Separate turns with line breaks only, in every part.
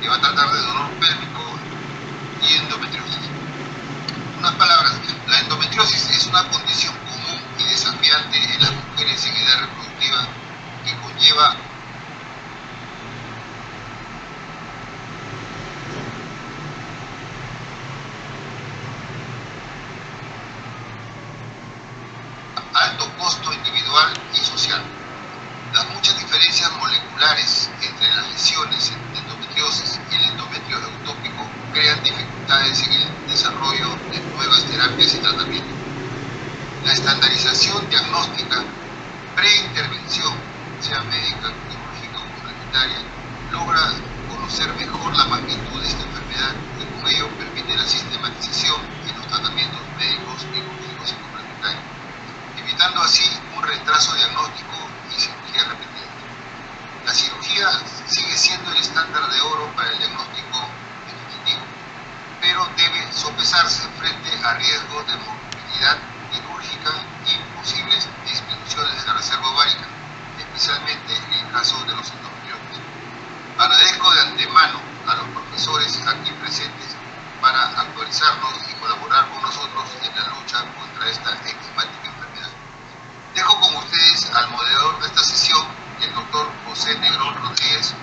que va a tratar de dolor pélvico y endometriosis. Unas palabras, la endometriosis es una condición común y desafiante en las mujeres en edad reproductiva que conlleva alto costo individual y social. Las muchas diferencias moleculares entre las lesiones de endometriosis y el endometrio ectópico crean dificultades en el desarrollo de nuevas terapias y tratamientos. La estandarización diagnóstica pre-intervención, sea médica, quirúrgica o complementaria, logra conocer mejor la magnitud de esta enfermedad y con ello permite la sistematización en los tratamientos médicos, quirúrgicos y complementarios, evitando así un retraso diagnóstico y cirugía repetida. La cirugía sigue siendo el estándar de oro para el diagnóstico definitivo, pero debe sopesarse frente a riesgos de morbilidad quirúrgica y posibles disminuciones de la reserva ovárica, especialmente en el caso de los endometriosis. Agradezco de antemano a los profesores aquí presentes para actualizarnos y colaborar con nosotros en la lucha contra esta enigmática enfermedad. Dejo con ustedes al moderador de esta sesión, el doctor José Negrón Rodríguez.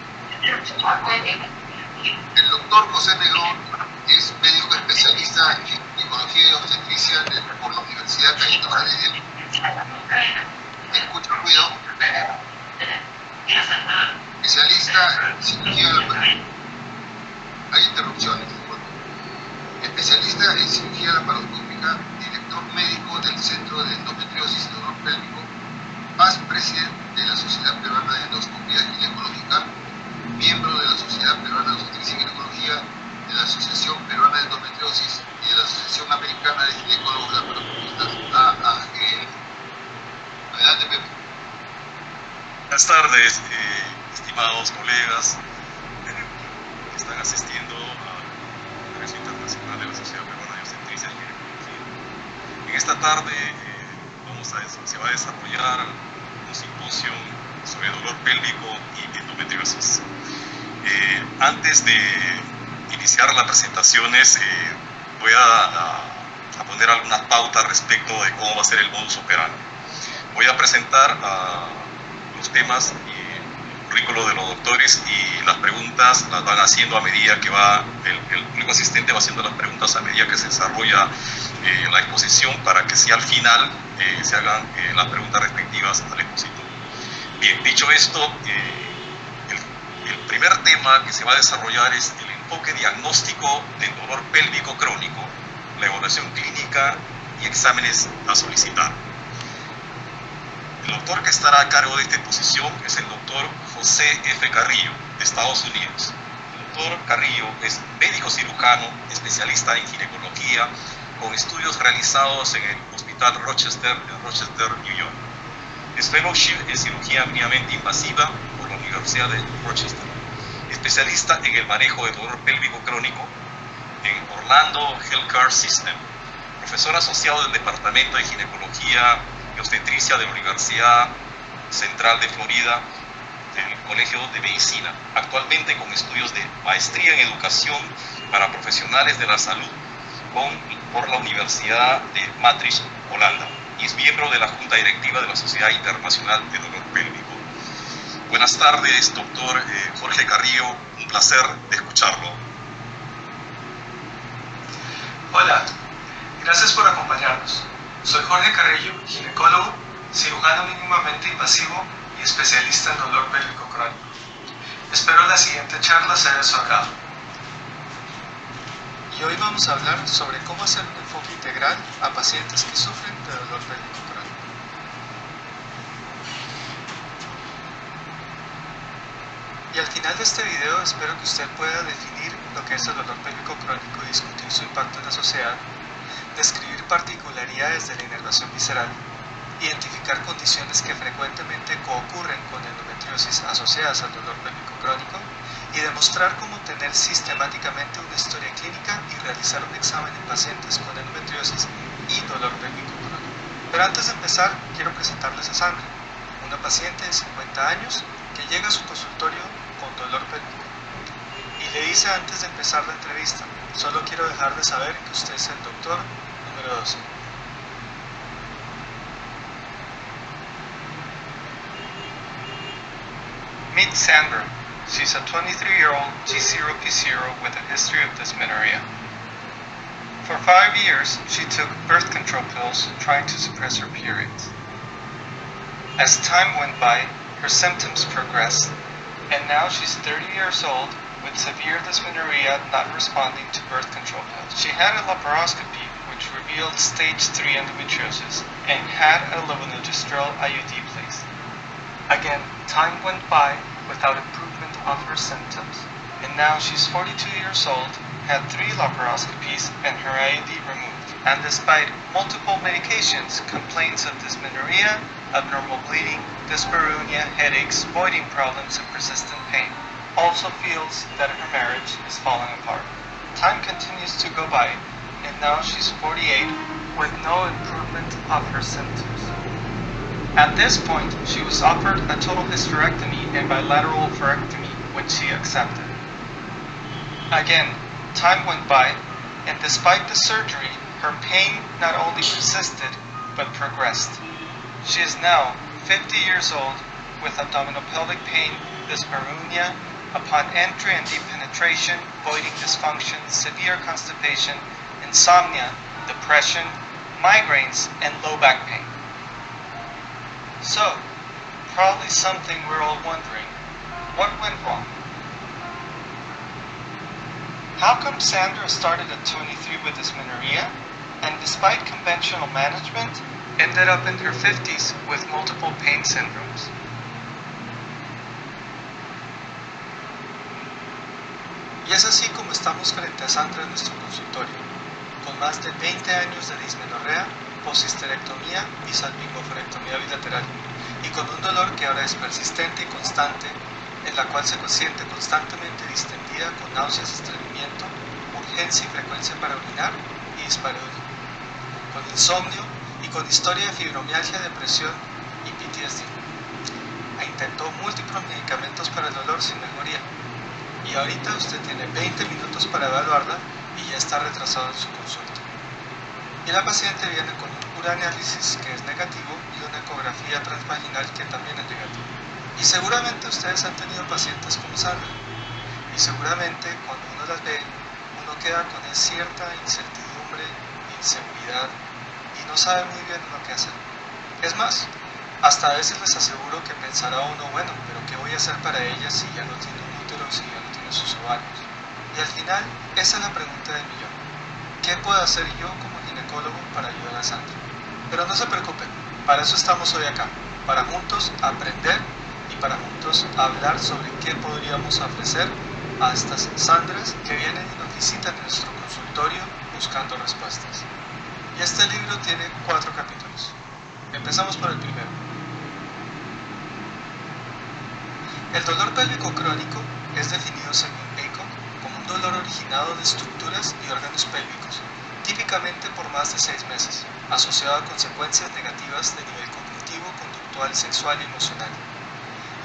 El doctor José Negrón es médico especialista en ginecología y obstetricia por la Universidad Cayetano Heredia. Escucha ruido. Especialista en cirugía laparoscópica. Hay interrupciones. Especialista en cirugía laparoscópica, director médico del Centro de Endometriosis y Dolor Pélvico, past presidente de la Sociedad Peruana de Endoscopía Ginecológica, miembro de la Sociedad Peruana de Obstetricia y Ginecología, de la Asociación Peruana de Endometriosis y de la Asociación Americana de Ginecólogos Laparoscopistas, AAGL. Adelante, Pepe.
Buenas tardes, estimados colegas que están asistiendo al Congreso Internacional de la Sociedad Peruana de Obstetricia y Ginecología. En esta tarde se va a desarrollar un simposio sobre dolor pélvico y endometriosis. Antes de iniciar las presentaciones, voy a poner algunas pautas respecto de cómo va a ser el modus operandi. Voy a presentar los temas y el currículo de los doctores, y las preguntas las van haciendo a medida que el público asistente va haciendo las preguntas a medida que se desarrolla la exposición, para que si al final se hagan las preguntas respectivas al expositor. Bien, dicho esto, el primer tema que se va a desarrollar es el enfoque diagnóstico del dolor pélvico crónico, la evaluación clínica y exámenes a solicitar. El doctor que estará a cargo de esta exposición es el doctor José F. Carrillo, de Estados Unidos. El doctor Carrillo es médico cirujano, especialista en ginecología, con estudios realizados en el Hospital Rochester, de Rochester, New York. Es fellowship en cirugía mínimamente invasiva por la Universidad de Rochester. Especialista en el manejo de dolor pélvico crónico en Orlando Healthcare System. Profesor asociado del Departamento de Ginecología y Obstetricia de la Universidad Central de Florida, del Colegio de Medicina. Actualmente con estudios de maestría en educación para profesionales de la salud por la Universidad de Maastricht, Holanda, y es miembro de la Junta Directiva de la Sociedad Internacional de Dolor Pélvico. Buenas tardes, doctor Jorge Carrillo, un placer de escucharlo.
Hola, gracias por acompañarnos. Soy Jorge Carrillo, ginecólogo, cirujano mínimamente invasivo y especialista en dolor pélvico crónico. Espero la siguiente charla sea de su agrado.
Y hoy vamos a hablar sobre cómo hacer un enfoque integral a pacientes que sufren de dolor pélvico crónico. Y al final de este video espero que usted pueda definir lo que es el dolor pélvico crónico y discutir su impacto en la sociedad, describir particularidades de la inervación visceral, identificar condiciones que frecuentemente coocurren con endometriosis asociadas al dolor pélvico crónico y demostrar cómo tener sistemáticamente una historia clínica y realizar un examen en pacientes con endometriosis y dolor pélvico crónico. Pero antes de empezar, quiero presentarles a Sandra, una paciente de 50 años que llega a su consultorio con dolor pélvico. Y le dice antes de empezar la entrevista: solo quiero dejar de saber que usted es el doctor número 12.
Meet Sandra. She's a 23-year-old G0P0 with a history of dysmenorrhea. For 5 years, she took birth control pills trying to suppress her periods. As time went by, her symptoms progressed, and now she's 30 years old with severe dysmenorrhea not responding to birth control pills. She had a laparoscopy which revealed stage 3 endometriosis and had a levonorgestrel IUD placed. Again, time went by without improvement of her symptoms, and now she's 42 years old, had 3 laparoscopies and her IUD removed, and despite multiple medications, complains of dysmenorrhea, abnormal bleeding, dyspareunia, headaches, voiding problems, and persistent pain. Also feels that her marriage is falling apart. Time continues to go by, and now she's 48 with no improvement of her symptoms. At this point, she was offered a total hysterectomy and bilateral oophorectomy, which she accepted. Again, time went by, and despite the surgery, her pain not only persisted, but progressed. She is now 50 years old with abdominopelvic pain, dyspareunia, upon entry and deep penetration, voiding dysfunction, severe constipation, insomnia, depression, migraines, and low back pain. So, probably something we're all wondering: what went wrong? How come Sandra started at 23 with dysmenorrhea, and despite conventional management, ended up in her 50s with multiple pain syndromes?
Y es así como estamos frente a Sandra en nuestro consultorio, con más de 20 años de dismenorrea, poshisterectomía y salpingoforectomía bilateral, y con un dolor que ahora es persistente y constante, en la cual se siente constantemente distendida con náuseas, estreñimiento, urgencia y frecuencia para orinar y dispareunia, con insomnio y con historia de fibromialgia, depresión y PTSD. Intentó múltiples medicamentos para el dolor sin mejoría, y ahorita usted tiene 20 minutos para evaluarla y ya está retrasado en su consulta. Y la paciente viene con un uranálisis que es negativo y una ecografía transvaginal que también es negativa. Y seguramente ustedes han tenido pacientes como Sandra, y seguramente cuando uno las ve, uno queda con cierta incertidumbre, inseguridad, y no sabe muy bien lo que hacer. Es más, hasta a veces les aseguro que pensará uno: bueno, pero ¿qué voy a hacer para ella si ya no tiene un útero, si ya no tiene sus ovarios? Y al final, esa es la pregunta del millón: ¿qué puedo hacer yo como ginecólogo para ayudar a Sandra? Pero no se preocupen, para eso estamos hoy acá, para juntos aprender y para juntos hablar sobre qué podríamos ofrecer a estas Sandras que vienen y nos visitan en nuestro consultorio buscando respuestas. Y este libro tiene 4 capítulos. Empezamos por el primero. El dolor pélvico crónico es definido según Aycock como un dolor originado de estructuras y órganos pélvicos, típicamente por más de 6 meses, asociado a consecuencias negativas de nivel cognitivo, conductual, sexual y emocional,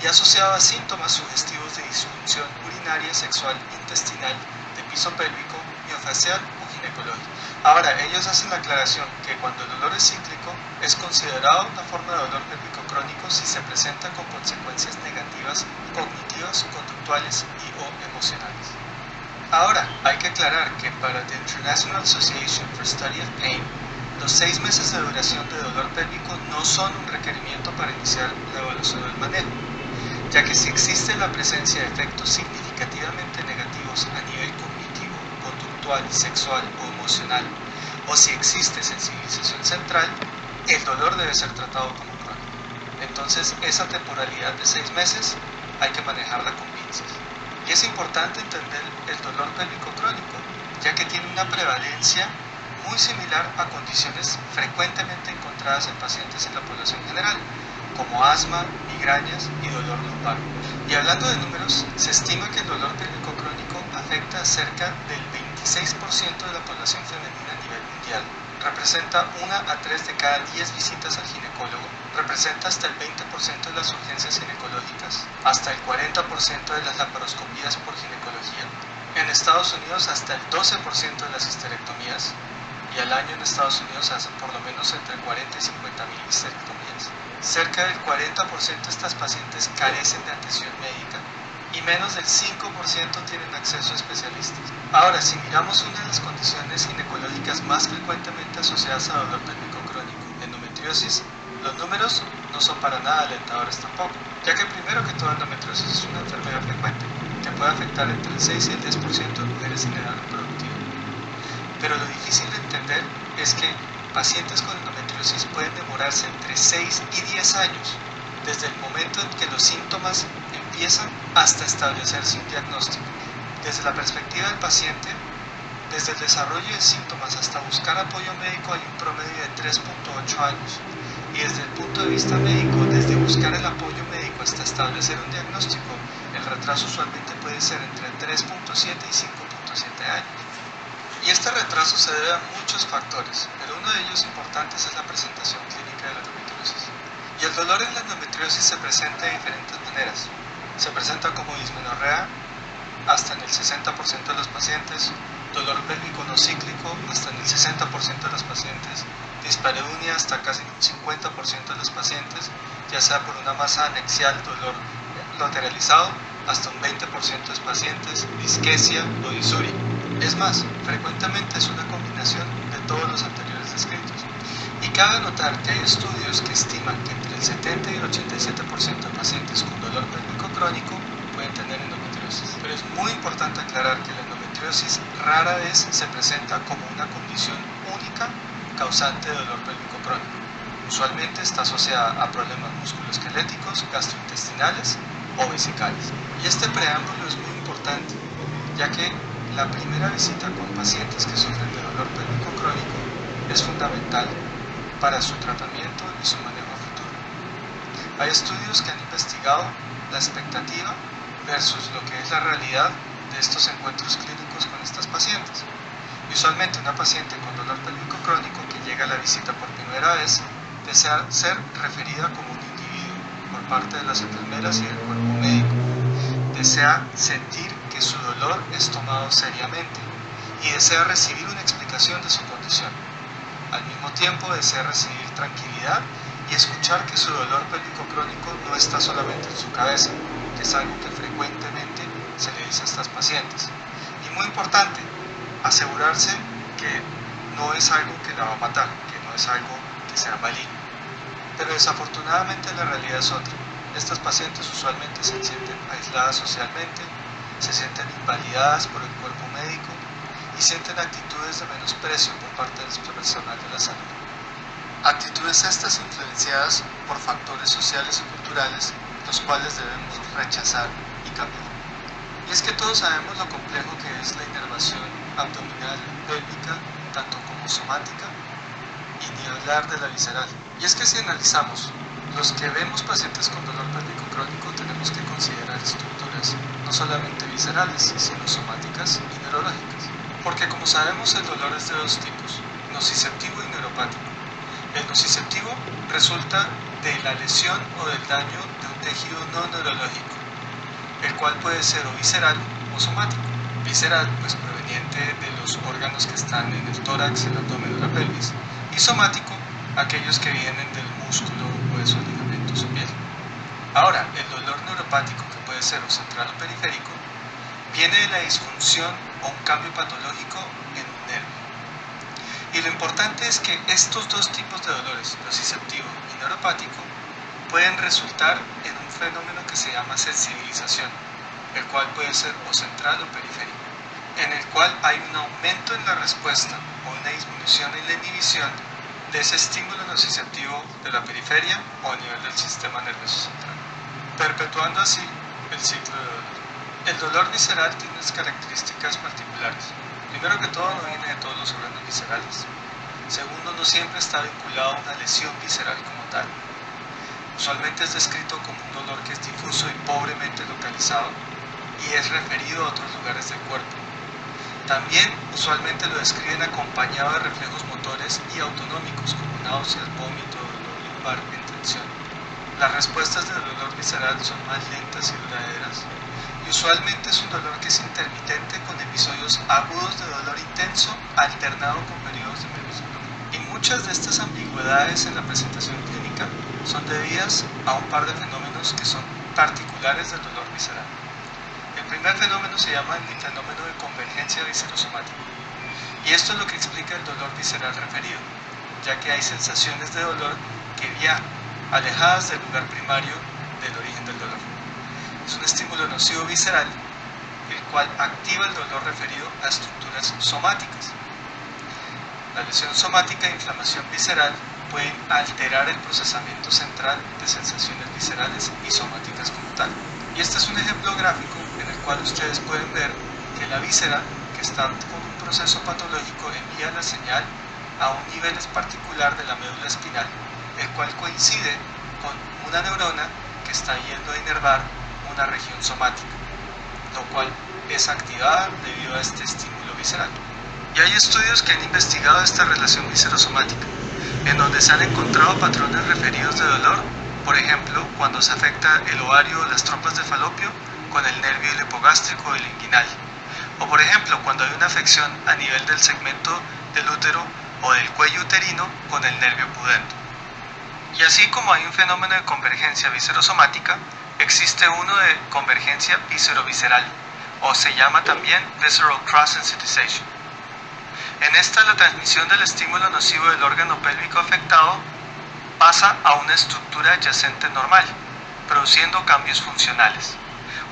y asociado a síntomas sugestivos de disfunción urinaria, sexual, intestinal, de piso pélvico, miofacial o ginecológico. Ahora, ellos hacen la aclaración que cuando el dolor es cíclico, es considerado una forma de dolor pélvico crónico si se presenta con consecuencias negativas cognitivas, conductuales y o emocionales. Ahora, hay que aclarar que para the International Association for Study of Pain, los 6 meses de duración de dolor pélvico no son un requerimiento para iniciar la evaluación del manejo, ya que si existe la presencia de efectos significativamente negativos a nivel cognitivo, conductual, sexual o emocional, o si existe sensibilización central, el dolor debe ser tratado como crónico. Entonces, esa temporalidad de 6 meses hay que manejarla con pinzas. Y es importante entender el dolor pélvico crónico, ya que tiene una prevalencia muy similar a condiciones frecuentemente encontradas en pacientes en la población general, como asma, migrañas y dolor lumbar. Y hablando de números, se estima que el dolor pélvico crónico afecta a cerca del 26% de la población femenina a nivel mundial, representa 1 a 3 de cada 10 visitas al ginecólogo, representa hasta el 20% de las urgencias ginecológicas, hasta el 40% de las laparoscopías por ginecología, en Estados Unidos hasta el 12% de las histerectomías, y al año en Estados Unidos se hacen por lo menos entre 40 y 50 mil histerectomías. Cerca del 40% de estas pacientes carecen de atención médica y menos del 5% tienen acceso a especialistas. Ahora, si miramos una de las condiciones ginecológicas más frecuentemente asociadas a dolor pélvico crónico, endometriosis, los números no son para nada alentadores tampoco, ya que primero que todo endometriosis es una enfermedad frecuente que puede afectar entre el 6 y el 10% de mujeres en edad reproductiva. Pero lo difícil de entender es que pacientes con endometriosis pueden demorarse entre 6 y 10 años, desde el momento en que los síntomas empiezan hasta establecerse un diagnóstico. Desde la perspectiva del paciente, desde el desarrollo de síntomas hasta buscar apoyo médico hay un promedio de 3.8 años. Y desde el punto de vista médico, desde buscar el apoyo médico hasta establecer un diagnóstico, el retraso usualmente puede ser entre 3.7 y 5.7 años. Y este retraso se debe a muchos factores, pero uno de ellos importantes es la presentación clínica de la endometriosis. Y el dolor en la endometriosis se presenta de diferentes maneras. Se presenta como dismenorrea hasta en el 60% de los pacientes, dolor pélvico no cíclico hasta en el 60% de los pacientes, dispareunia hasta casi un 50% de los pacientes, ya sea por una masa anexial, dolor lateralizado, hasta un 20% de los pacientes, disquesia o disuria. Es más, frecuentemente es una combinación de todos los anteriores descritos. Y cabe notar que hay estudios que estiman que entre el 70 y el 87% de pacientes con dolor pélvico crónico pueden tener endometriosis. Pero es muy importante aclarar que la endometriosis rara vez se presenta como una condición única causante de dolor pélvico crónico. Usualmente está asociada a problemas musculoesqueléticos, gastrointestinales o vesicales. Y este preámbulo es muy importante, ya que la primera visita con pacientes que sufren de dolor pélvico crónico es fundamental para su tratamiento y su manejo futuro. Hay estudios que han investigado la expectativa versus lo que es la realidad de estos encuentros clínicos con estas pacientes. Y usualmente una paciente con dolor pélvico crónico que llega a la visita por primera vez desea ser referida como un individuo por parte de las enfermeras y del cuerpo médico. Desea sentir que su dolor es tomado seriamente y desea recibir una explicación de su condición. Al mismo tiempo desea recibir tranquilidad y escuchar que su dolor pélvico crónico no está solamente en su cabeza, que es algo que frecuentemente se le dice a estas pacientes. Y muy importante, asegurarse que no es algo que la va a matar, que no es algo que sea maligno. Pero desafortunadamente la realidad es otra. Estas pacientes usualmente se sienten aisladas socialmente, se sienten invalidadas por el cuerpo médico y sienten actitudes de menosprecio por parte del personal de la salud. Actitudes estas influenciadas por factores sociales y culturales, los cuales debemos rechazar y cambiar. Y es que todos sabemos lo complejo que es la inervación abdominal, pélvica, tanto como somática, y ni hablar de la visceral. Y es que si analizamos los que vemos pacientes con dolor pélvico crónico, tenemos que considerar estructuras no solamente viscerales, sino somáticas y neurológicas. Porque como sabemos, el dolor es de dos tipos, nociceptivo y neuropático. El nociceptivo resulta de la lesión o del daño de un tejido no neurológico, el cual puede ser o visceral o somático. Visceral, pues proveniente de los órganos que están en el tórax, el abdomen o la pelvis, y somático, aquellos que vienen del músculo, hueso, ligamentos o piel. Ahora, el dolor neuropático, que puede ser o central o periférico, viene de la disfunción o un cambio patológico en un nervio. Y lo importante es que estos dos tipos de dolores, nociceptivo y neuropático, pueden resultar en un fenómeno que se llama sensibilización, el cual puede ser o central o periférico, en el cual hay un aumento en la respuesta o una disminución en la inhibición de ese estímulo nociceptivo de la periferia o a nivel del sistema nervioso central, perpetuando así el ciclo de dolor. El dolor visceral tiene unas características particulares. Primero que todo, no viene de todos los órganos viscerales. Segundo, no siempre está vinculado a una lesión visceral como tal. Usualmente es descrito como un dolor que es difuso y pobremente localizado y es referido a otros lugares del cuerpo. También usualmente lo describen acompañado de reflejos motores y autonómicos como náuseas, vómito, dolor lumbar en tensión. Las respuestas del dolor visceral son más lentas y duraderas y usualmente es un dolor que es intermitente con episodios agudos de dolor intenso alternado con periodos de menos dolor. Y muchas de estas ambigüedades en la presentación clínica son debidas a un par de fenómenos que son particulares del dolor visceral. El primer fenómeno se llama el fenómeno de convergencia viscerosomática, y esto es lo que explica el dolor visceral referido, ya que hay sensaciones de dolor que viajan alejadas del lugar primario del origen del dolor. Es un estímulo nocivo visceral, el cual activa el dolor referido a estructuras somáticas. La lesión somática e inflamación visceral pueden alterar el procesamiento central de sensaciones viscerales y somáticas como tal. Y este es un ejemplo gráfico en el cual ustedes pueden ver que la víscera, que está con un proceso patológico, envía la señal a un nivel particular de la médula espinal, el cual coincide con una neurona que está yendo a inervar una región somática, lo cual es activada debido a este estímulo visceral. Y hay estudios que han investigado esta relación viscerosomática, en donde se han encontrado patrones referidos de dolor, por ejemplo, cuando se afecta el ovario o las trompas de falopio con el nervio hipogástrico o el inguinal, o por ejemplo, cuando hay una afección a nivel del segmento del útero o del cuello uterino con el nervio pudendo. Y así como hay un fenómeno de convergencia viscerosomática, existe uno de convergencia viscerovisceral, o se llama también visceral cross-sensitization. En esta, la transmisión del estímulo nocivo del órgano pélvico afectado pasa a una estructura adyacente normal, produciendo cambios funcionales.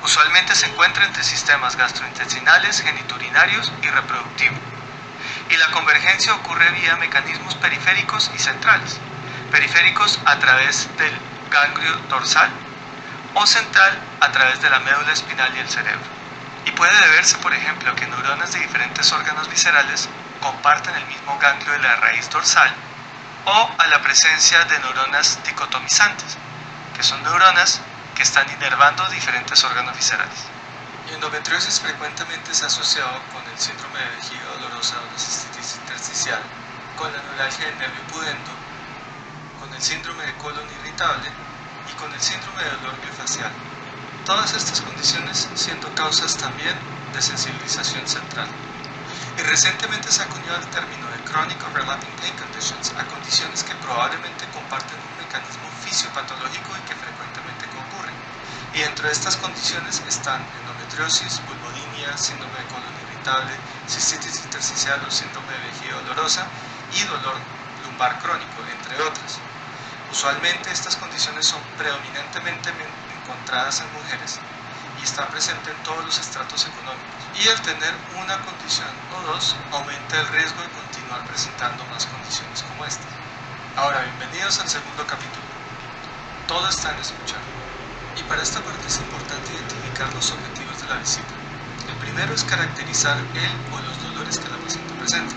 Usualmente se encuentra entre sistemas gastrointestinales, genitourinarios y reproductivo. Y la convergencia ocurre vía mecanismos periféricos y centrales. Periféricos a través del ganglio dorsal o central a través de la médula espinal y el cerebro. Y puede deberse, por ejemplo, a que neuronas de diferentes órganos viscerales comparten el mismo ganglio de la raíz dorsal, o a la presencia de neuronas dicotomizantes, que son neuronas que están inervando diferentes órganos viscerales. Y endometriosis frecuentemente se ha asociado con el síndrome de vejiga dolorosa o la cistitis intersticial, con la neuralgia del nervio pudendo, con el síndrome de colon irritable y con el síndrome de dolor bifacial. Todas estas condiciones siendo causas también de sensibilización central. Y recientemente se ha acuñado el término de chronic overlapping pain conditions a condiciones que probablemente comparten un mecanismo fisiopatológico y que frecuentemente concurren. Y dentro de estas condiciones están endometriosis, vulvodinia, síndrome de colon irritable, cistitis intersticial o síndrome de vejiga dolorosa y dolor lumbar crónico, entre otras. Usualmente estas condiciones son predominantemente encontradas en mujeres y está presente en todos los estratos económicos. Y al tener una condición o dos, aumenta el riesgo de continuar presentando más condiciones como esta. Ahora, bienvenidos al segundo capítulo. Todo está en escuchar. Y para esta parte es importante identificar los objetivos de la visita. El primero es caracterizar el o los dolores que la paciente presenta.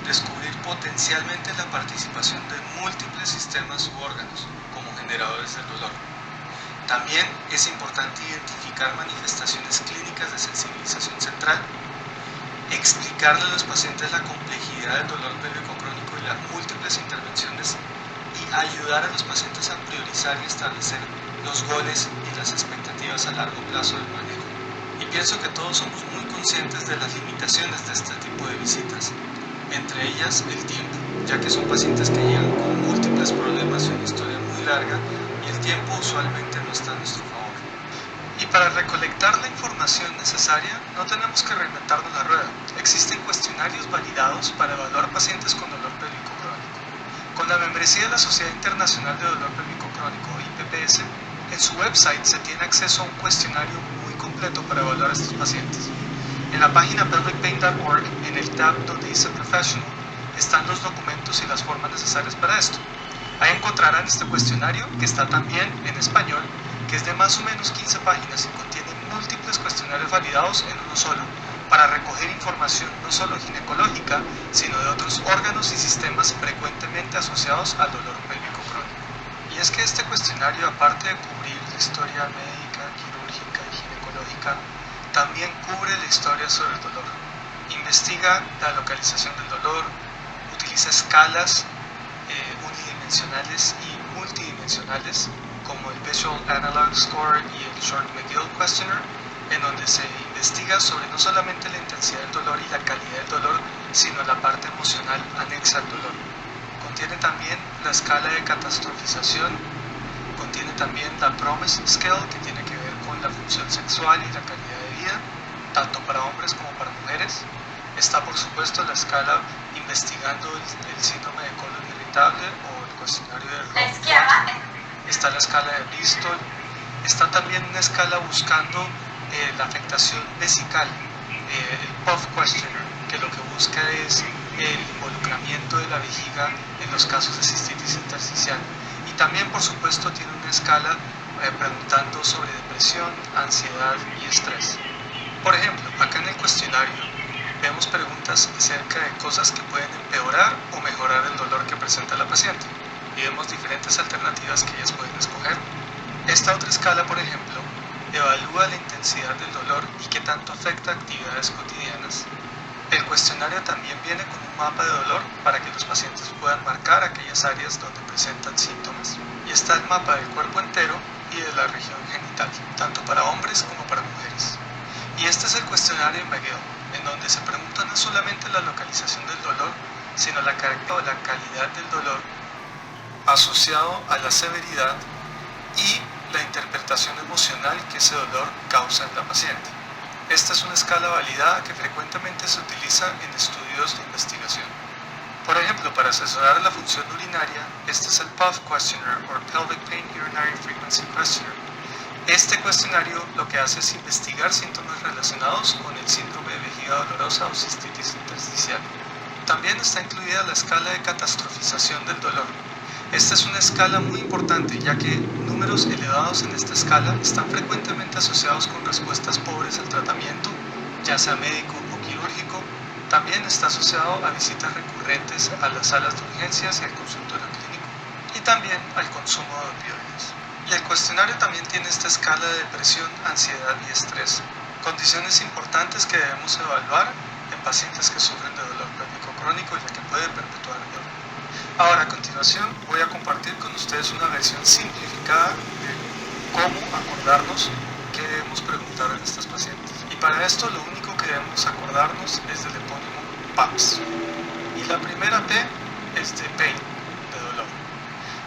Descubrir potencialmente la participación de múltiples sistemas u órganos como generadores del dolor. También es importante identificar manifestaciones clínicas de sensibilización central, explicarle a los pacientes la complejidad del dolor pélvico crónico y las múltiples intervenciones y ayudar a los pacientes a priorizar y establecer los goles y las expectativas a largo plazo del manejo. Y pienso que todos somos muy conscientes de las limitaciones de este tipo de visitas, entre ellas el tiempo, ya que son pacientes que llegan con múltiples problemas y una historia muy larga y el tiempo usualmente no está a nuestro favor. Y para recolectar la información necesaria no tenemos que reinventarnos la rueda. Existen cuestionarios validados para evaluar pacientes con dolor pélvico crónico. Con la membresía de la Sociedad Internacional de Dolor Pélvico Crónico, IPPS, en su website se tiene acceso a un cuestionario muy completo para evaluar a estos pacientes. En la página pelvicpain.org, en el tab donde dice Professional, están los documentos y las formas necesarias para esto. Ahí encontrarán este cuestionario, que está también en español, que es de más o menos 15 páginas y contiene múltiples cuestionarios validados en uno solo, para recoger información no solo ginecológica, sino de otros órganos y sistemas frecuentemente asociados al dolor pélvico crónico. Y es que este cuestionario, aparte de cubrir la historia médica, quirúrgica y ginecológica, también cubre la historia sobre el dolor. investiga la localización del dolor, utiliza escalas unidimensionales y multidimensionales como el Visual Analog Score y el Short-McGill Questionnaire, en donde se investiga sobre no solamente la intensidad del dolor y la calidad del dolor, sino la parte emocional anexa al dolor. Contiene también la escala de catastrofización, contiene también la Promise Scale, que tiene que ver con la función sexual y la calidad de vida, tanto para hombres como para mujeres. Está, por supuesto, la escala investigando el síndrome de colon irritable o el cuestionario de Roth. Está la escala de Bristol. Está también una escala buscando la afectación vesical, el Puff Questionnaire, que lo que busca es el involucramiento de la vejiga en los casos de cistitis intersticial. Y también, por supuesto, tiene una escala preguntando sobre depresión, ansiedad y estrés. Por ejemplo, acá en el cuestionario vemos preguntas acerca de cosas que pueden empeorar o mejorar el dolor que presenta la paciente, y vemos diferentes alternativas que ellas pueden escoger. Esta otra escala, por ejemplo, evalúa la intensidad del dolor y qué tanto afecta actividades cotidianas. El cuestionario también viene con un mapa de dolor para que los pacientes puedan marcar aquellas áreas donde presentan síntomas. Y está el mapa del cuerpo entero y de la región genital, tanto para hombres como para mujeres. Y este es el cuestionario McGill, en donde se pregunta no solamente la localización del dolor, sino la calidad del dolor asociado a la severidad y la interpretación emocional que ese dolor causa en la paciente. Esta es una escala validada que frecuentemente se utiliza en estudios de investigación. Por ejemplo, para asesorar la función urinaria, este es el PUF Questionnaire o Pelvic Pain Urinary Frequency Questionnaire. Este cuestionario lo que hace es investigar síntomas relacionados con el síndrome de vejiga dolorosa o cistitis intersticial. También está incluida la escala de catastrofización del dolor. Esta es una escala muy importante, ya que números elevados en esta escala están frecuentemente asociados con respuestas pobres al tratamiento, ya sea médico o quirúrgico. También está asociado a visitas recurrentes a las salas de urgencias y al consultorio clínico, y también al consumo de opioides. Y el cuestionario también tiene esta escala de depresión, ansiedad y estrés, condiciones importantes que debemos evaluar en pacientes que sufren de dolor pélvico crónico y la que puede perpetuar el dolor. Ahora, a continuación, voy a compartir con ustedes una versión simplificada de cómo acordarnos qué debemos preguntar a estas pacientes. Y para esto, lo único que debemos acordarnos es del epónimo PAPS. Y la primera P es de pain, de dolor.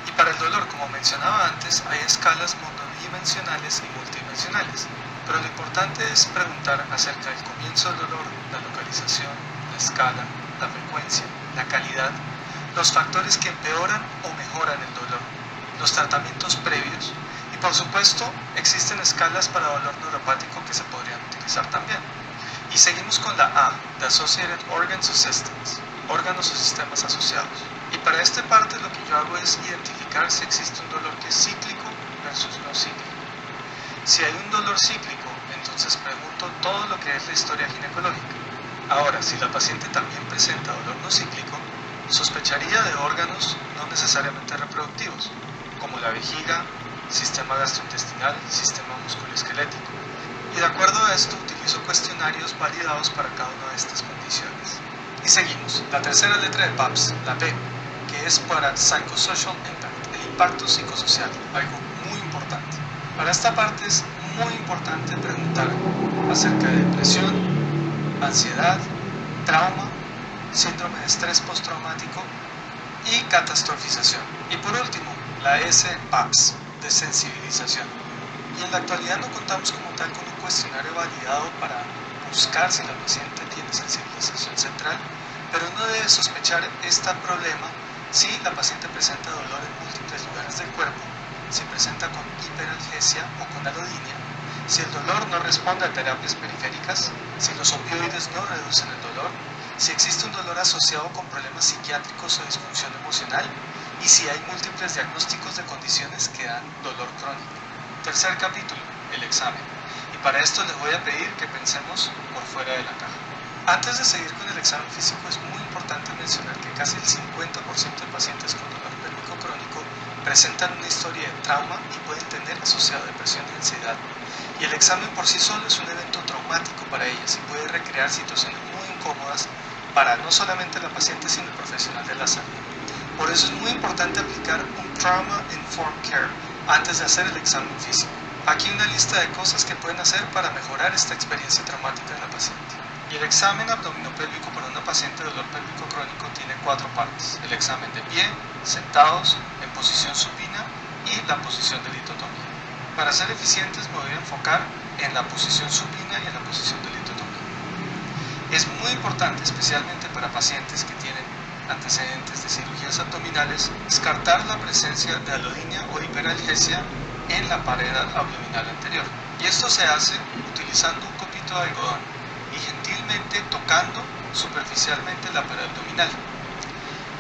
Y para el dolor, como mencionaba antes, hay escalas monodimensionales y multidimensionales. Pero lo importante es preguntar acerca del comienzo del dolor, la localización, la escala, la frecuencia, la calidad, los factores que empeoran o mejoran el dolor, los tratamientos previos y, por supuesto, existen escalas para dolor neuropático que se podrían utilizar también. Y seguimos con la A, The Associated Organs o Systems, órganos o sistemas asociados. Y para esta parte lo que yo hago es identificar si existe un dolor que es cíclico versus no cíclico. Si hay un dolor cíclico, entonces pregunto todo lo que es la historia ginecológica. Ahora, si la paciente también presenta dolor no cíclico, sospecharía de órganos no necesariamente reproductivos, como la vejiga, sistema gastrointestinal, sistema musculoesquelético. Y de acuerdo a esto, utilizo cuestionarios validados para cada una de estas condiciones. Y seguimos. La tercera letra de PAPS, la P, que es para Psychosocial Impact, el impacto psicosocial, algo muy importante. Para esta parte es muy importante preguntar acerca de depresión, ansiedad, trauma, síndrome de estrés postraumático y catastrofización. Y por último, la S PAPS, de sensibilización. Y en la actualidad no contamos como tal con un cuestionario validado para buscar si la paciente tiene sensibilización central, pero uno debe sospechar este problema si la paciente presenta dolor en múltiples lugares del cuerpo, si presenta con hiperalgesia o con alodinia, si el dolor no responde a terapias periféricas, si los opioides no reducen el dolor, si existe un dolor asociado con problemas psiquiátricos o disfunción emocional y si hay múltiples diagnósticos de condiciones que dan dolor crónico. Tercer capítulo, el examen. Y para esto les voy a pedir que pensemos por fuera de la caja. Antes de seguir con el examen físico es muy importante mencionar que casi el 50% de pacientes con dolor pélvico crónico presentan una historia de trauma y pueden tener asociada depresión y ansiedad. Y el examen por sí solo es un evento traumático para ellas y puede recrear situaciones muy incómodas para no solamente la paciente sino el profesional de la salud. Por eso es muy importante aplicar un Trauma Informed Care antes de hacer el examen físico. Aquí una lista de cosas que pueden hacer para mejorar esta experiencia traumática de la paciente. Y el examen abdominopélvico para una paciente de dolor pélvico crónico tiene 4 partes: el examen de pie, sentados, en posición supina y la posición de litotomía. Para ser eficientes me voy a enfocar en la posición supina y en la posición de litotomía. Es muy importante, especialmente para pacientes que tienen antecedentes de cirugías abdominales, descartar la presencia de alodinia o hiperalgesia en la pared abdominal anterior. Y esto se hace utilizando un copito de algodón y gentilmente tocando superficialmente la pared abdominal.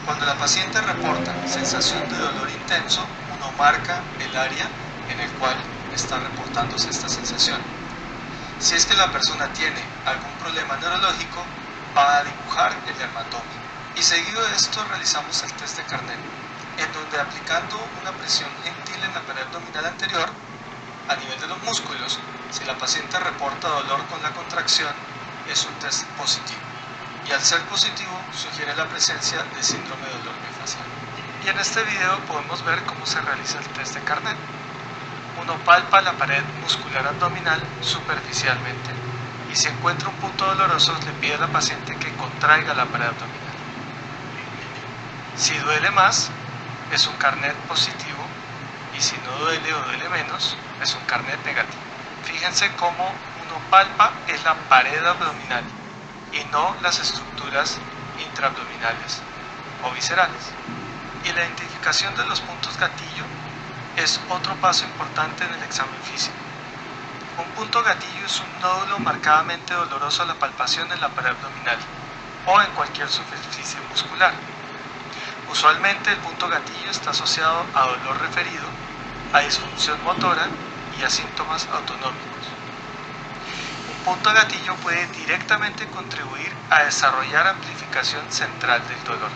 Cuando la paciente reporta sensación de dolor intenso, uno marca el área en el cual está reportándose esta sensación. Si es que la persona tiene algún problema neurológico, va a dibujar el dermatoma. Y seguido de esto realizamos el test de Carnell, en donde aplicando una presión gentil en la pared abdominal anterior, a nivel de los músculos, si la paciente reporta dolor con la contracción, es un test positivo. Y al ser positivo, sugiere la presencia de síndrome de dolor miofascial. Y en este video podemos ver cómo se realiza el test de Carnell. Uno palpa la pared muscular abdominal superficialmente y si encuentra un punto doloroso le pide a la paciente que contraiga la pared abdominal. Si duele más, es un Carnell positivo y si no duele o duele menos, es un Carnell negativo. Fíjense cómo uno palpa es la pared abdominal y no las estructuras intraabdominales o viscerales. Y la identificación de los puntos gatillo es otro paso importante en el examen físico. Un punto gatillo es un nódulo marcadamente doloroso a la palpación en la pared abdominal o en cualquier superficie muscular. Usualmente el punto gatillo está asociado a dolor referido, a disfunción motora y a síntomas autonómicos. Un punto gatillo puede directamente contribuir a desarrollar amplificación central del dolor.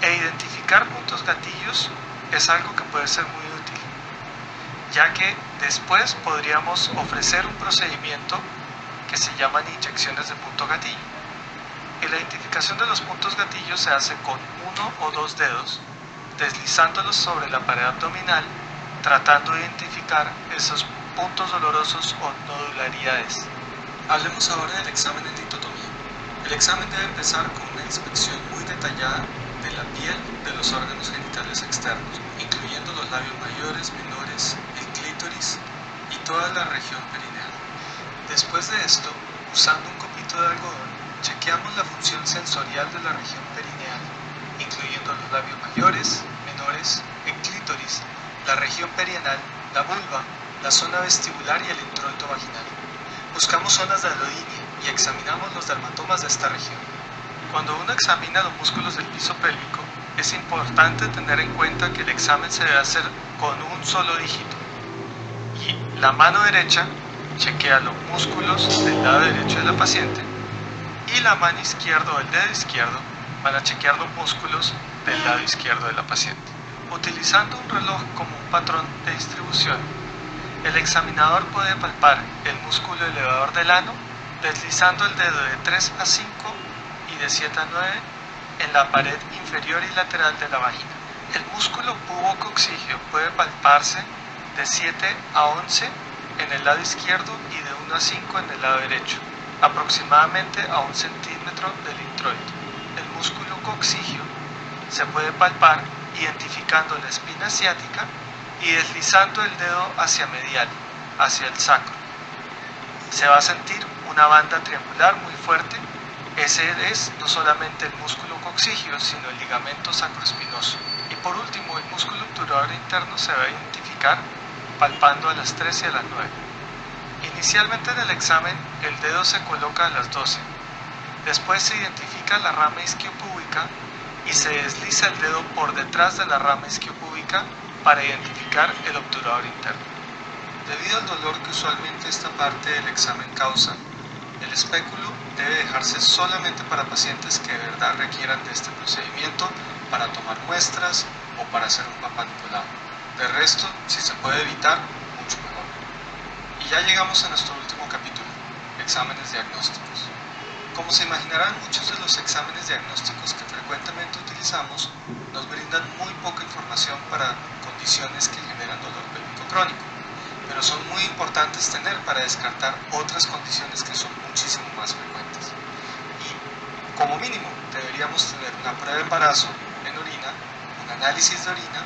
Identificar puntos gatillos es algo que puede ser muy útil, ya que después podríamos ofrecer un procedimiento que se llaman inyecciones de punto gatillo. Y la identificación de los puntos gatillos se hace con 1 o 2 dedos, deslizándolos sobre la pared abdominal, tratando de identificar esos puntos dolorosos o nodularidades. Hablemos ahora del examen en litotomía. El examen debe empezar con una inspección muy detallada de la piel de los órganos genitales externos, incluyendo los labios mayores, menores, el clítoris y toda la región perineal. Después de esto, usando un copito de algodón, chequeamos la función sensorial de la región perineal, incluyendo los labios mayores, menores, el clítoris, la región perianal, la vulva, la zona vestibular y el introito vaginal. Buscamos zonas de alodinia y examinamos los dermatomas de esta región. Cuando uno examina los músculos del piso pélvico, es importante tener en cuenta que el examen se debe hacer con un solo dígito. Y la mano derecha chequea los músculos del lado derecho de la paciente y la mano izquierda o el dedo izquierdo van a chequear los músculos del lado izquierdo de la paciente. Utilizando un reloj como un patrón de distribución, el examinador puede palpar el músculo elevador del ano deslizando el dedo de 3 a 5 y de 7 a 9 en la pared inferior y lateral de la vagina. El músculo pubococcígeo puede palparse de 7 a 11 en el lado izquierdo y de 1 a 5 en el lado derecho, aproximadamente a 1 centímetro del introito. El músculo coccígeo se puede palpar identificando la espina ciática y deslizando el dedo hacia medial, hacia el sacro. Se va a sentir una banda triangular muy fuerte. Ese es no solamente el músculo coccígeo, sino el ligamento sacroespinoso. Y por último, el músculo obturador interno se va a identificar palpando a las 3 y a las 9. Inicialmente en el examen, el dedo se coloca a las 12. Después se identifica la rama isquiopúbica y se desliza el dedo por detrás de la rama isquiopúbica para identificar el obturador interno. Debido al dolor que usualmente esta parte del examen causa, el espéculo debe dejarse solamente para pacientes que de verdad requieran de este procedimiento para tomar muestras o para hacer un Papá Nicolau. De resto, si se puede evitar, mucho mejor. Y ya llegamos a nuestro último capítulo, exámenes diagnósticos. Como se imaginarán, muchos de los exámenes diagnósticos que frecuentemente utilizamos nos brindan muy poca información para condiciones que generan dolor pélvico crónico, pero son muy importantes tener para descartar otras condiciones que son muchísimo más frecuentes. Y como mínimo deberíamos tener una prueba de embarazo en orina, un análisis de orina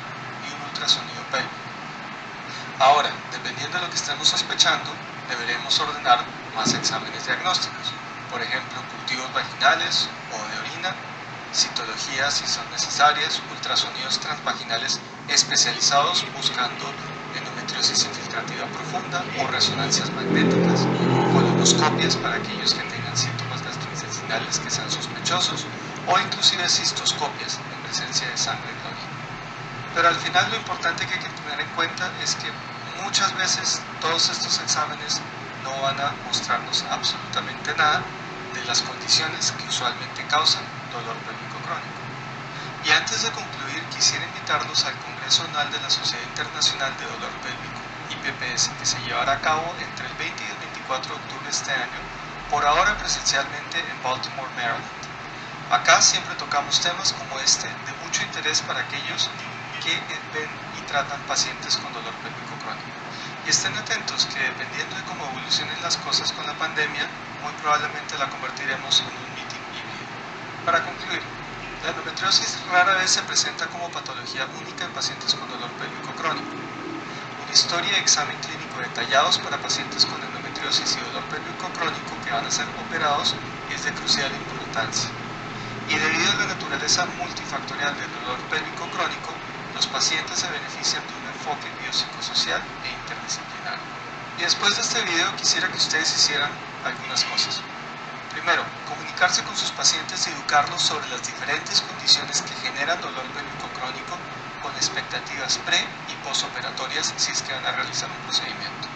y un ultrasonido pélvico. Ahora, dependiendo de lo que estemos sospechando, deberemos ordenar más exámenes diagnósticos, por ejemplo, cultivos vaginales o de orina, citologías si son necesarias, ultrasonidos transvaginales especializados buscando endometriosis infiltrativa profunda o resonancias magnéticas, colonoscopias para aquellos que tengan síntomas gastrointestinales que sean sospechosos o inclusive cistoscopias en presencia de sangre en la orina. Pero al final lo importante que hay que tener en cuenta es que muchas veces todos estos exámenes no van a mostrarnos absolutamente nada de las condiciones que usualmente causan dolor pélvico crónico. Y antes de concluir, quisiera invitarlos al Congreso Anual de la Sociedad Internacional de Dolor Pélvico, IPPS, que se llevará a cabo entre el 20 y el 24 de octubre de este año, por ahora presencialmente en Baltimore, Maryland. Acá siempre tocamos temas como este de mucho interés para aquellos que ven y tratan pacientes con dolor pélvico crónico. Y estén atentos que dependiendo de cómo evolucionen las cosas con la pandemia, muy probablemente la convertiremos en un meeting híbrido. Para concluir, la endometriosis rara vez se presenta como patología única en pacientes con dolor pélvico crónico. Una historia y examen clínico detallados para pacientes con endometriosis y dolor pélvico crónico que van a ser operados es de crucial importancia. Y debido a la naturaleza multifactorial del dolor pélvico crónico, los pacientes se benefician de un enfoque biopsicosocial e interdisciplinario. Y después de este video quisiera que ustedes hicieran algunas cosas. Primero, comunicarse con sus pacientes y educarlos sobre las diferentes condiciones que generan dolor pélvico crónico con expectativas pre- y postoperatorias si es que van a realizar un procedimiento.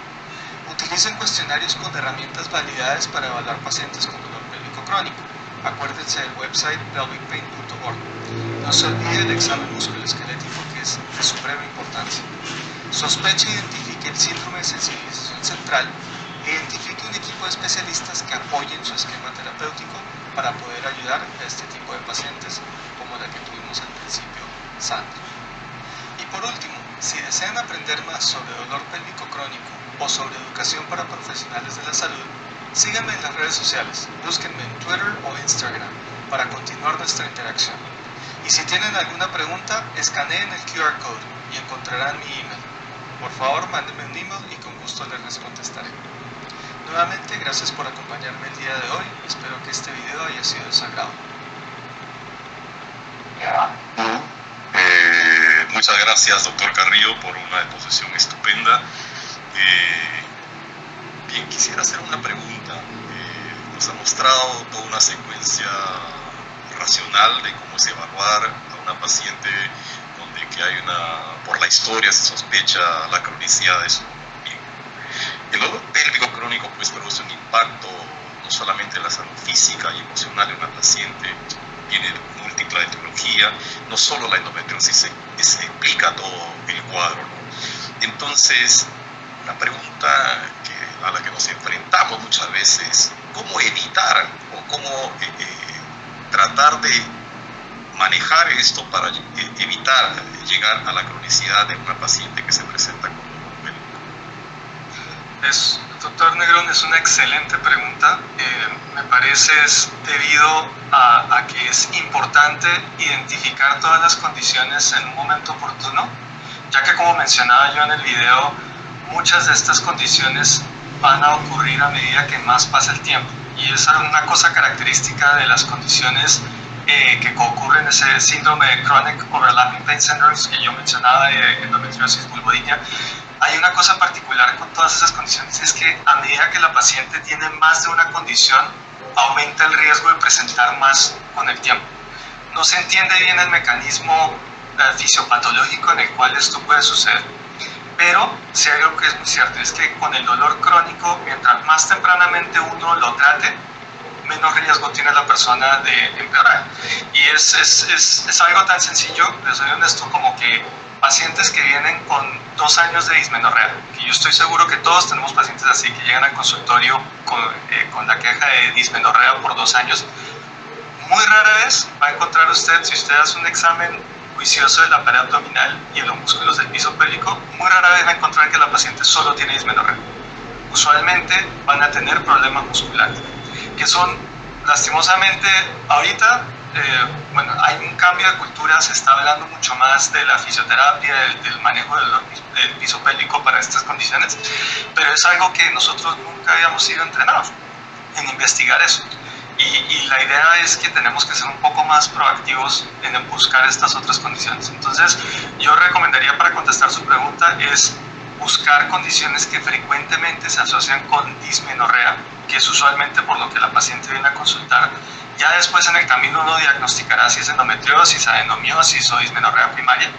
Utilicen cuestionarios con herramientas validadas para evaluar pacientes con dolor pélvico crónico. Acuérdense del website pelvicpain.org. No se olvide del examen musculoesquelético, que es de suprema importancia. Sospeche e identifique el síndrome de sensibilización central e identifique un equipo de especialistas que apoyen su esquema terapéutico para poder ayudar a este tipo de pacientes, como la que tuvimos al principio, Sandra. Y por último, si desean aprender más sobre dolor pélvico crónico o sobre educación para profesionales de la salud, síganme en las redes sociales, búsquenme en Twitter o Instagram para continuar nuestra interacción. Y si tienen alguna pregunta, escaneen el QR code y encontrarán mi email. Por favor, mándenme un email y con gusto les contestaré. Nuevamente, gracias por acompañarme el día de hoy. Espero que este video haya sido de su agrado.
Muchas gracias, doctor Carrillo, por una exposición estupenda. Bien, quisiera hacer una pregunta. Nos ha mostrado toda una secuencia racional de cómo es evaluar a una paciente donde que hay por la historia se sospecha la cronicidad de su bien. El dolor pélvico crónico pues produce un impacto no solamente en la salud física y emocional de una paciente, tiene múltiple etiología, no solo la endometriosis se explica todo el cuadro, ¿no? Entonces, la pregunta a la que nos enfrentamos muchas veces, ¿cómo evitar o cómo tratar de manejar esto para evitar llegar a la cronicidad de una paciente que se presenta con dolor pélvico?
Doctor Negrón, es una excelente pregunta. Me parece es debido a que es importante identificar todas las condiciones en un momento oportuno, ya que como mencionaba yo en el video, muchas de estas condiciones van a ocurrir a medida que más pasa el tiempo. Y es una cosa característica de las condiciones que ocurren, ese síndrome de Chronic Overlapping Pain Syndrome que yo mencionaba, de endometriosis vulvodynia. Hay una cosa particular con todas esas condiciones, es que a medida que la paciente tiene más de una condición, aumenta el riesgo de presentar más con el tiempo. No se entiende bien el mecanismo fisiopatológico en el cual esto puede suceder, pero si hay algo que es muy cierto, es que con el dolor crónico, mientras más tempranamente uno lo trate, menos riesgo tiene la persona de empeorar. Y es algo tan sencillo, les soy honesto, como que pacientes que vienen con 2 años de dismenorrea, que yo estoy seguro que todos tenemos pacientes así, que llegan al consultorio con la queja de dismenorrea por 2 años. Muy rara vez va a encontrar usted, si usted hace un examen juicioso de la pared abdominal y de los músculos del piso pélvico, muy rara vez va a encontrar que la paciente solo tiene dismenorrea. Usualmente van a tener problemas musculares, que son, lastimosamente, ahorita, bueno, hay un cambio de cultura, se está hablando mucho más de la fisioterapia, del manejo del piso pélvico para estas condiciones, pero es algo que nosotros nunca habíamos sido entrenados en investigar eso. Y la idea es que tenemos que ser un poco más proactivos en buscar estas otras condiciones. Entonces, yo recomendaría, para contestar su pregunta, es buscar condiciones que frecuentemente se asocian con dismenorrea, que es usualmente por lo que la paciente viene a consultar. Ya después en el camino uno diagnosticará si es endometriosis, adenomiosis o dismenorrea primaria,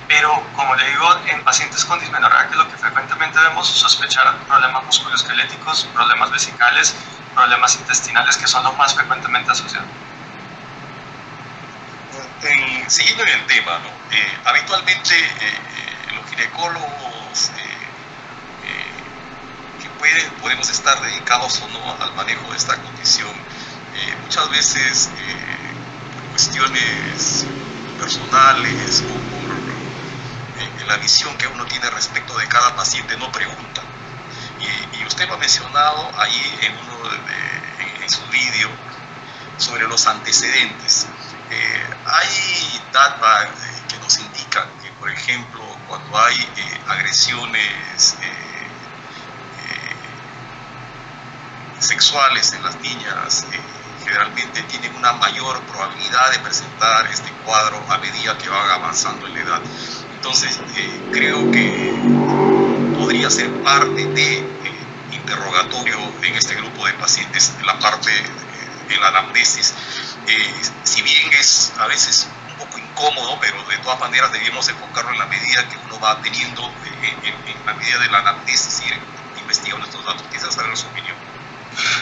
pero como le digo, en pacientes con dismenorrea, que es lo que frecuentemente vemos, sospechar problemas musculoesqueléticos, problemas vesicales, problemas intestinales, que son los más frecuentemente asociados.
Siguiendo en el tema, ¿no? Habitualmente los ginecólogos que podemos estar dedicados o no al manejo de esta condición, muchas veces por cuestiones personales o por la visión que uno tiene respecto de cada paciente no pregunta. Y usted lo ha mencionado ahí en su vídeo sobre los antecedentes. Hay data que nos indican que, por ejemplo, cuando hay agresiones sexuales en las niñas, generalmente tienen una mayor probabilidad de presentar este cuadro a medida que van avanzando en la edad. Entonces, creo que podría ser parte de interrogatorio en este grupo de pacientes, la parte de la anamnesis. Si bien es a veces un poco incómodo, pero de todas maneras debemos enfocarlo en la medida que uno va teniendo, en la medida de la anamnesis, y investigando estos datos. Quisiera saber su opinión.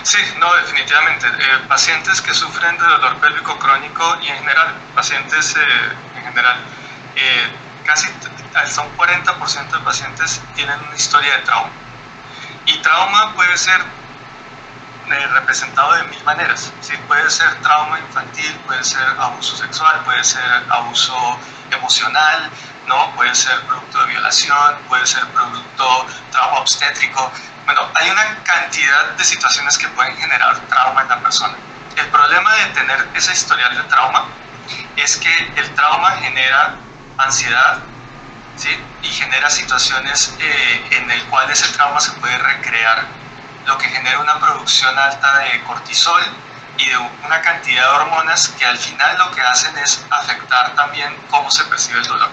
Sí, no, definitivamente. Pacientes que sufren de dolor pélvico crónico y en general, pacientes en general, casi hasta un 40% de pacientes tienen una historia de trauma. Y trauma puede ser representado de 1000 maneras, ¿sí? Puede ser trauma infantil, puede ser abuso sexual, puede ser abuso emocional, ¿no? Puede ser producto de violación, puede ser producto trauma obstétrico. Bueno, hay una cantidad de situaciones que pueden generar trauma en la persona. El problema de tener ese historial de trauma es que el trauma genera ansiedad, ¿sí? Y genera situaciones en el cual ese trauma se puede recrear, lo que genera una producción alta de cortisol y de una cantidad de hormonas que al final lo que hacen es afectar también cómo se percibe el dolor.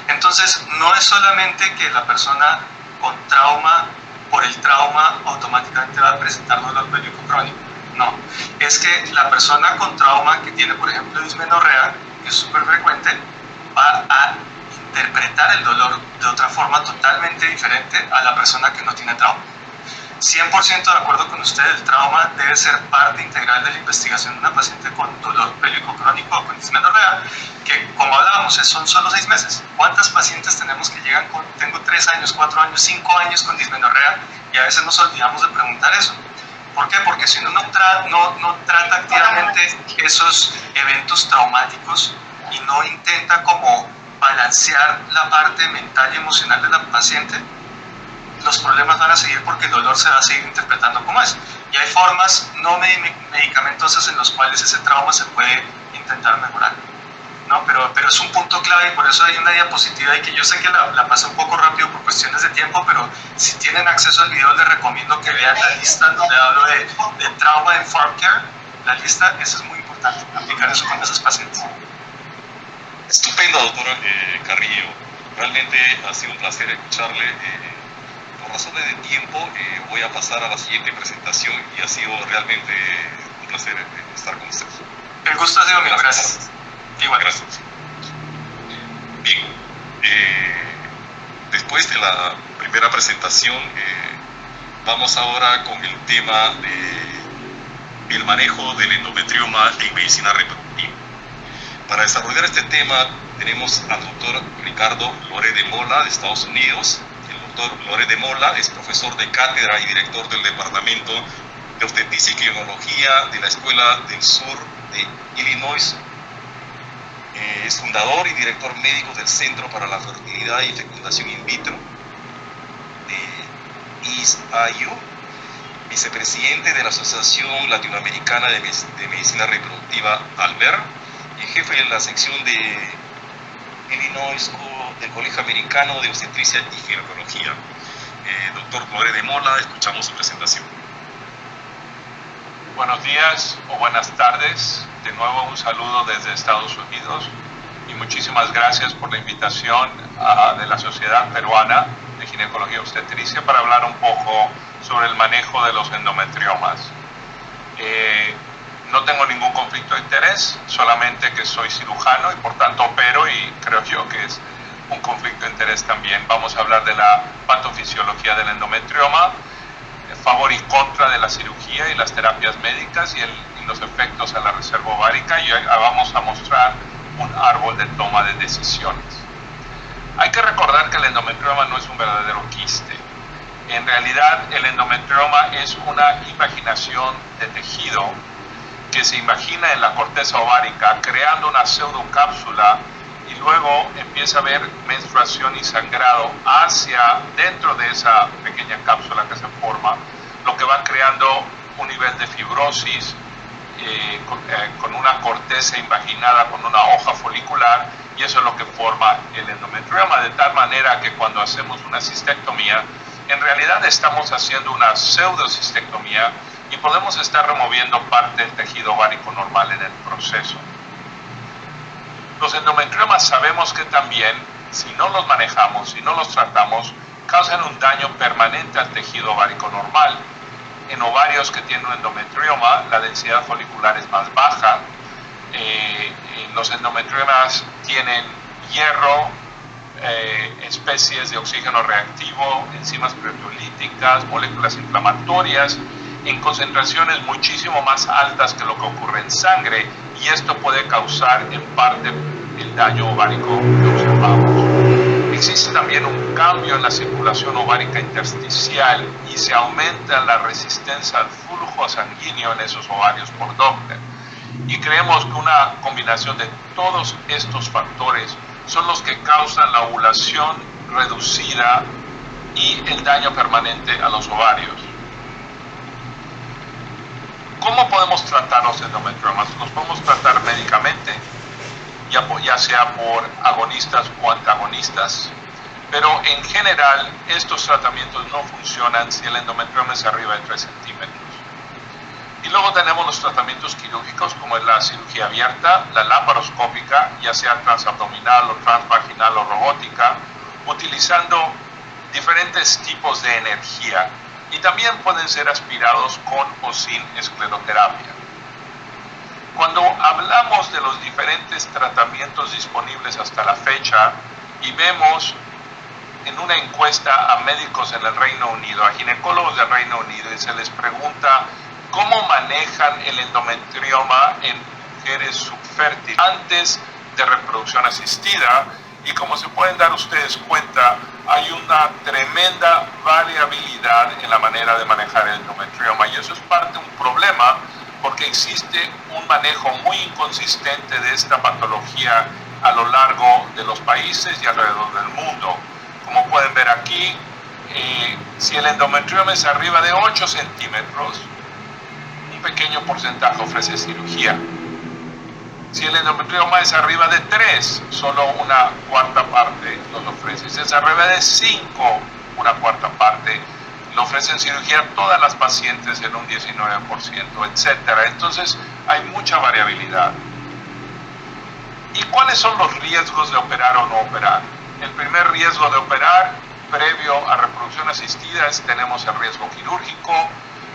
Entonces, no es solamente que la persona con trauma, por el trauma automáticamente va a presentar dolor pélvico crónico, no, es que la persona con trauma que tiene, por ejemplo, dismenorrea, que es súper frecuente, va a interpretar el dolor de otra forma totalmente diferente a la persona que no tiene trauma. 100% de acuerdo con usted, el trauma debe ser parte integral de la investigación de una paciente con dolor pélvico crónico o con dismenorrea, que, como hablábamos, son solo 6 meses. ¿Cuántas pacientes tenemos que llegan con, tengo 3 años, 4 años, 5 años con dismenorrea? Y a veces nos olvidamos de preguntar eso. ¿Por qué? Porque si uno no trata activamente esos eventos traumáticos y no intenta como balancear la parte mental y emocional de la paciente, los problemas van a seguir porque el dolor se va a seguir interpretando como es. Y hay formas no medicamentosas en las cuales ese trauma se puede intentar mejorar, ¿no? Pero es un punto clave y por eso hay una diapositiva y que yo sé que la pasé un poco rápido por cuestiones de tiempo, pero si tienen acceso al video les recomiendo que vean la lista donde hablo de Trauma Informed Care. La lista, eso es muy importante, aplicar eso con esos pacientes.
Estupendo, doctor Carrillo. Realmente ha sido un placer escucharle. Por razones de tiempo voy a pasar a la siguiente presentación y ha sido realmente un placer estar con usted.
El gusto ha sido mío, gracias. Igual.
Gracias. Bien, después de la primera presentación vamos ahora con el tema del manejo del endometrioma en medicina reproductiva. Para desarrollar este tema tenemos al doctor Ricardo Loré de Mola de Estados Unidos. El doctor Loré de Mola es profesor de cátedra y director del Departamento de Obstetricia y Ginecología de la Escuela del Sur de Illinois. Es fundador y director médico del Centro para la Fertilidad y Fecundación in Vitro de ISAIU, vicepresidente de la Asociación Latinoamericana de Medicina Reproductiva ALBER y jefe de la sección de Illinois del Colegio Americano de Obstetricia y Ginecología. Doctor Loré de Mola, escuchamos su presentación.
Buenos días o buenas tardes. De nuevo un saludo desde Estados Unidos y muchísimas gracias por la invitación de la Sociedad Peruana de Ginecología y Obstetricia para hablar un poco sobre el manejo de los endometriomas. No tengo ningún conflicto de interés, solamente que soy cirujano y por tanto opero, y creo yo que es un conflicto de interés también. Vamos a hablar de la patofisiología del endometrioma, favor y contra de la cirugía y las terapias médicas y los efectos a la reserva ovárica, y vamos a mostrar un árbol de toma de decisiones. Hay que recordar que el endometrioma no es un verdadero quiste. En realidad el endometrioma es una imaginación de tejido que se imagina en la corteza ovárica, creando una pseudocápsula, y luego empieza a haber menstruación y sangrado hacia dentro de esa pequeña cápsula que se forma, lo que va creando un nivel de fibrosis con una corteza invaginada con una hoja folicular, y eso es lo que forma el endometrioma, de tal manera que cuando hacemos una cistectomía, en realidad estamos haciendo una pseudocistectomía y podemos estar removiendo parte del tejido ovárico normal en el proceso. Los endometriomas sabemos que también, si no los manejamos, si no los tratamos, causan un daño permanente al tejido ovárico normal. En ovarios que tienen un endometrioma, la densidad folicular es más baja. Los endometriomas tienen hierro, especies de oxígeno reactivo, enzimas proteolíticas, moléculas inflamatorias, en concentraciones muchísimo más altas que lo que ocurre en sangre, y esto puede causar en parte el daño ovárico que observamos. Existe también un cambio en la circulación ovárica intersticial y se aumenta la resistencia al flujo sanguíneo en esos ovarios por Doppler. Y creemos que una combinación de todos estos factores son los que causan la ovulación reducida y el daño permanente a los ovarios. ¿Cómo podemos tratar los endometriomas? Los podemos tratar médicamente, ya sea por agonistas o antagonistas, pero en general estos tratamientos no funcionan si el endometrioma es arriba de 3 centímetros. Y luego tenemos los tratamientos quirúrgicos, como es la cirugía abierta, la laparoscópica, ya sea transabdominal o transvaginal o robótica, utilizando diferentes tipos de energía, y también pueden ser aspirados con o sin escleroterapia. Cuando hablamos de los diferentes tratamientos disponibles hasta la fecha y vemos en una encuesta a médicos en el Reino Unido, a ginecólogos del Reino Unido, y se les pregunta cómo manejan el endometrioma en mujeres subfértiles antes de reproducción asistida, y como se pueden dar ustedes cuenta, hay una tremenda variabilidad en la manera de manejar el endometrioma, y eso es parte de un problema porque existe un manejo muy inconsistente de esta patología a lo largo de los países y alrededor del mundo. Como pueden ver aquí, si el endometrioma es arriba de 8 centímetros, un pequeño porcentaje ofrece cirugía. Si el endometrioma es arriba de 3, solo una cuarta parte los ofrece. Si es arriba de 5, una cuarta parte, lo ofrecen cirugía a todas las pacientes en un 19%, etc. Entonces hay mucha variabilidad. ¿Y cuáles son los riesgos de operar o no operar? El primer riesgo de operar, previo a reproducción asistida, es tenemos el riesgo quirúrgico.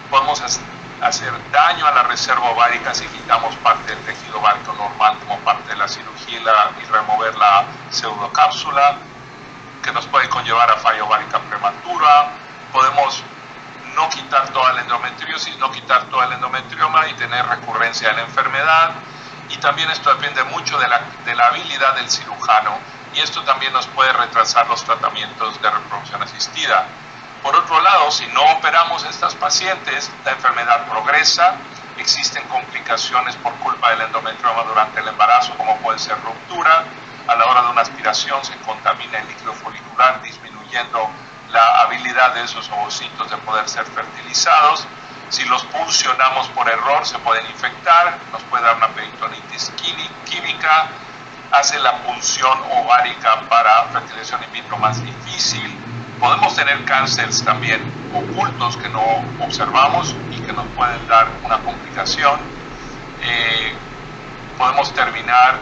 Podemos hacer daño a la reserva ovárica si quitamos parte del tejido ovárico normal como parte de la cirugía y remover la pseudocápsula, que nos puede conllevar a falla ovárica prematura. Podemos no quitar toda la endometriosis, no quitar todo el endometrioma y tener recurrencia de la enfermedad. y también esto depende mucho de la habilidad del cirujano, y esto también nos puede retrasar los tratamientos de reproducción asistida. Por otro lado, si no operamos a estas pacientes, la enfermedad progresa, existen complicaciones por culpa del endometrioma durante el embarazo, como puede ser ruptura, a la hora de una aspiración se contamina el líquido folicular, disminuyendo la habilidad de esos ovocitos de poder ser fertilizados. Si los puncionamos por error, se pueden infectar, nos puede dar una peritonitis química, hace la punción ovárica para fertilización in vitro más difícil. Podemos tener cánceres también ocultos que no observamos y que nos pueden dar una complicación. Podemos terminar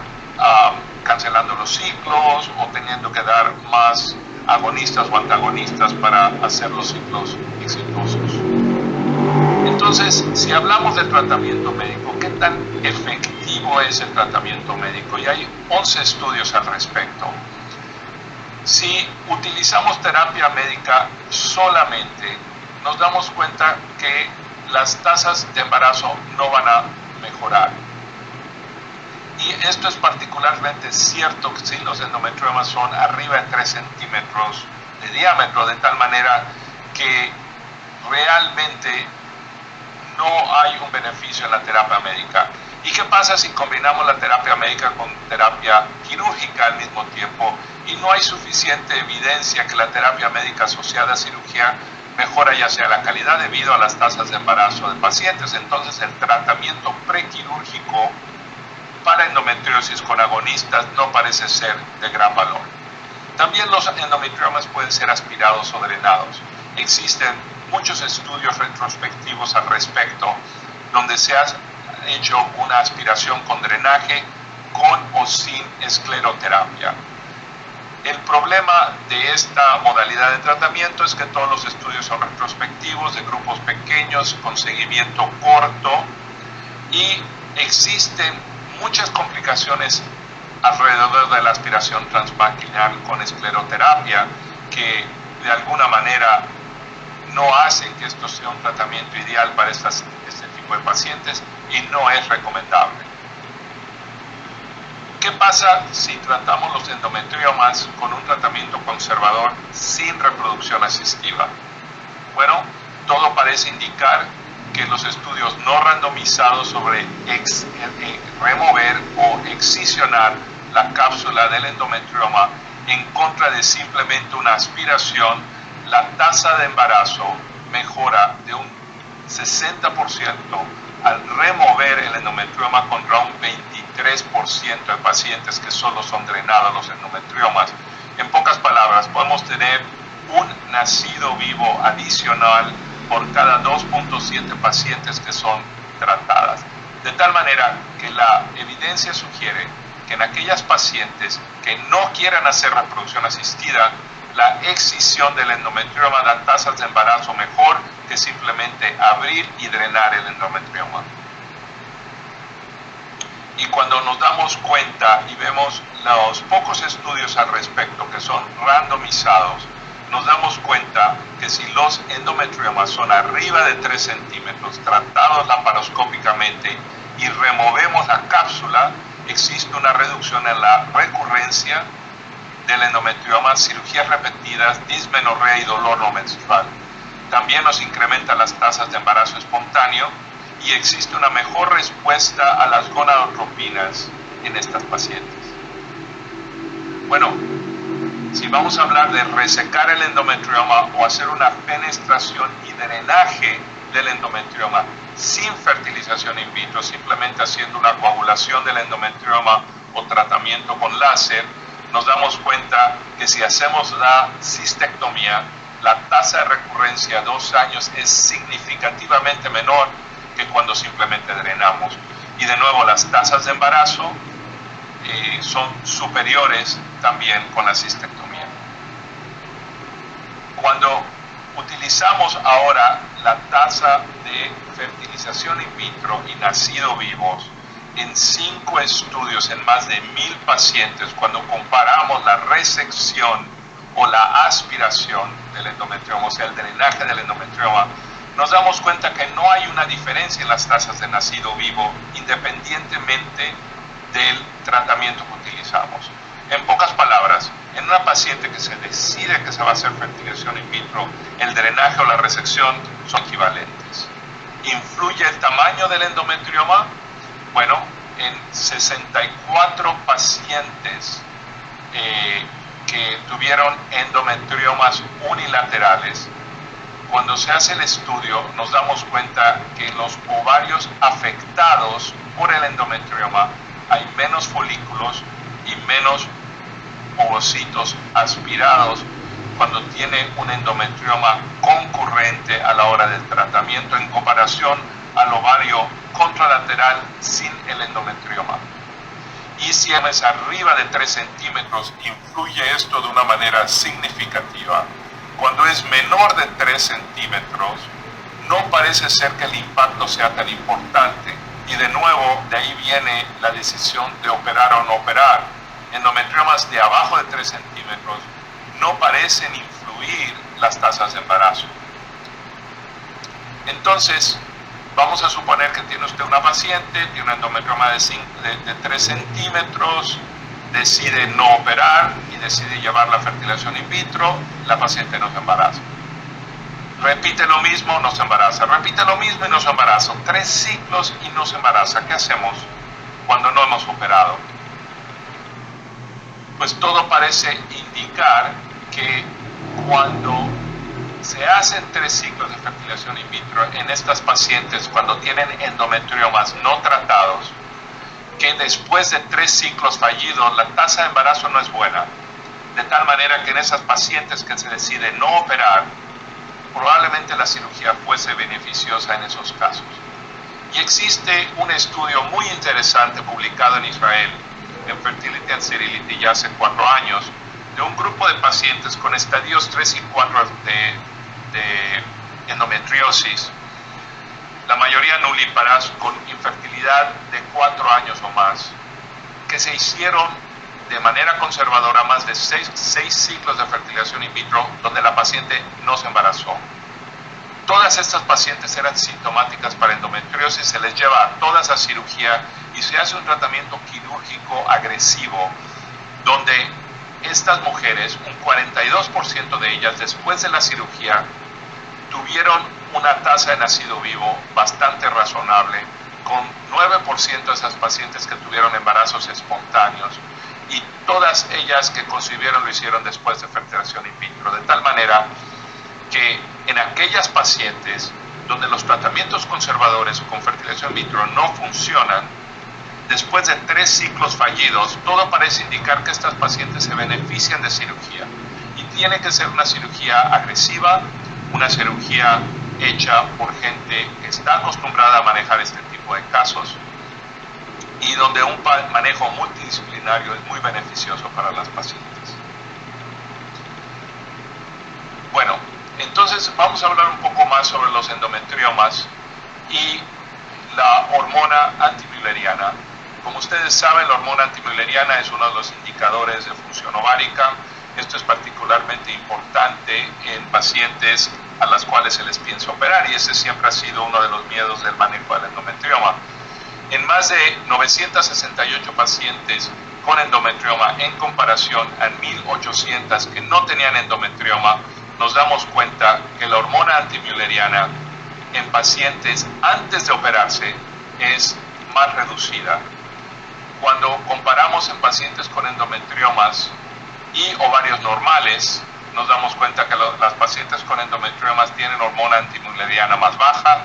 cancelando los ciclos o teniendo que dar más agonistas o antagonistas para hacer los ciclos exitosos. Entonces, si hablamos de tratamiento médico, ¿qué tan efectivo es el tratamiento médico? Y hay 11 estudios al respecto. Si utilizamos terapia médica solamente, nos damos cuenta que las tasas de embarazo no van a mejorar. Y esto es particularmente cierto si los endometriomas son arriba de 3 centímetros de diámetro, de tal manera que realmente no hay un beneficio en la terapia médica. ¿Y qué pasa si combinamos la terapia médica con terapia quirúrgica al mismo tiempo y no hay suficiente evidencia que la terapia médica asociada a cirugía mejora ya sea la calidad debido a las tasas de embarazo de pacientes? Entonces el tratamiento prequirúrgico para endometriosis con agonistas no parece ser de gran valor. También los endometriomas pueden ser aspirados o drenados. Existen muchos estudios retrospectivos al respecto donde se ha hecho una aspiración con drenaje con o sin escleroterapia. El problema de esta modalidad de tratamiento es que todos los estudios son retrospectivos, de grupos pequeños, con seguimiento corto, y existen muchas complicaciones alrededor de la aspiración transvaginal con escleroterapia que de alguna manera no hacen que esto sea un tratamiento ideal para este tipo de pacientes y no es recomendable. ¿Qué pasa si tratamos los endometriomas con un tratamiento conservador sin reproducción asistida? Bueno, todo parece indicar que los estudios no randomizados sobre remover o excisionar la cápsula del endometrioma en contra de simplemente una aspiración, la tasa de embarazo mejora de un 60% al remover el endometrioma contra un 23% de pacientes que solo son drenados los endometriomas. En pocas palabras, podemos tener un nacido vivo adicional por cada 2.7 pacientes que son tratadas. De tal manera que la evidencia sugiere que en aquellas pacientes que no quieran hacer reproducción asistida, la excisión del endometrioma da tasas de embarazo mejor que simplemente abrir y drenar el endometrioma. Y cuando nos damos cuenta y vemos los pocos estudios al respecto que son randomizados, nos damos cuenta que si los endometriomas son arriba de 3 centímetros, tratados laparoscópicamente y removemos la cápsula, existe una reducción en la recurrencia del endometrioma, cirugías repetidas, dismenorrea y dolor no menstrual. También nos incrementan las tasas de embarazo espontáneo y existe una mejor respuesta a las gonadotropinas en estas pacientes. Bueno, si vamos a hablar de resecar el endometrioma o hacer una fenestración y drenaje del endometrioma sin fertilización in vitro, simplemente haciendo una coagulación del endometrioma o tratamiento con láser, nos damos cuenta que si hacemos la cistectomía, la tasa de recurrencia a 2 años es significativamente menor que cuando simplemente drenamos. Y de nuevo, las tasas de embarazo son superiores también con la cistectomía. Cuando utilizamos ahora la tasa de fertilización in vitro y nacido vivos en 5 estudios en más de 1000 pacientes, cuando comparamos la resección o la aspiración del endometrioma, o sea, el drenaje del endometrioma, nos damos cuenta que no hay una diferencia en las tasas de nacido vivo, independientemente del tratamiento que utilizamos. En pocas palabras, en una paciente que se decide que se va a hacer fertilización in vitro, el drenaje o la resección son equivalentes. ¿Influye el tamaño del endometrioma? Bueno, en 64 pacientes que tuvieron endometriomas unilaterales, cuando se hace el estudio nos damos cuenta que en los ovarios afectados por el endometrioma hay menos folículos y menos ovocitos aspirados cuando tiene un endometrioma concurrente a la hora del tratamiento en comparación al ovario contralateral sin el endometrioma. Y si es arriba de 3 centímetros, influye esto de una manera significativa. Cuando es menor de 3 centímetros, no parece ser que el impacto sea tan importante. Y de nuevo, de ahí viene la decisión de operar o no operar. Endometriomas de abajo de 3 centímetros no parecen influir las tasas de embarazo. Entonces, vamos a suponer que tiene usted una paciente, tiene un endometrioma de 3 centímetros, decide no operar y decide llevar la fertilización in vitro, la paciente no se embaraza. Repite lo mismo, no se embaraza. Repite lo mismo y no se embaraza. 3 ciclos y no se embaraza. ¿Qué hacemos cuando no hemos operado? Pues todo parece indicar que cuando se hacen 3 ciclos de fertilización in vitro en estas pacientes cuando tienen endometriomas no tratados, que después de 3 ciclos fallidos la tasa de embarazo no es buena, de tal manera que en esas pacientes que se decide no operar, probablemente la cirugía fuese beneficiosa en esos casos. Y existe un estudio muy interesante publicado en Israel, en Fertility and Sterility ya hace 4 años, de un grupo de pacientes con estadios 3 y 4 de endometriosis, la mayoría nulíparas con infertilidad de 4 años o más, que se hicieron de manera conservadora más de 6 ciclos de fertilización in vitro donde la paciente no se embarazó. Todas estas pacientes eran sintomáticas para endometriosis, se les lleva a todas a cirugía y se hace un tratamiento quirúrgico agresivo donde estas mujeres, un 42% de ellas después de la cirugía, tuvieron una tasa de nacido vivo bastante razonable, con 9% de esas pacientes que tuvieron embarazos espontáneos y todas ellas que concibieron lo hicieron después de fertilización in vitro, de tal manera que en aquellas pacientes donde los tratamientos conservadores con fertilización in vitro no funcionan, después de 3 ciclos fallidos, todo parece indicar que estas pacientes se benefician de cirugía y tiene que ser una cirugía agresiva, una cirugía hecha por gente que está acostumbrada a manejar este tipo de casos y donde un manejo multidisciplinario es muy beneficioso para las pacientes. Bueno, entonces vamos a hablar un poco más sobre los endometriomas y la hormona antimülleriana. Como ustedes saben, la hormona antimülleriana es uno de los indicadores de función ovárica. Esto es particularmente importante en pacientes a las cuales se les piensa operar y ese siempre ha sido uno de los miedos del manejo del endometrioma. En más de 968 pacientes con endometrioma en comparación a 1.800 que no tenían endometrioma, nos damos cuenta que la hormona antimülleriana en pacientes antes de operarse es más reducida. Cuando comparamos en pacientes con endometriomas y ovarios normales, nos damos cuenta que las pacientes con endometriomas tienen hormona antimülleriana más baja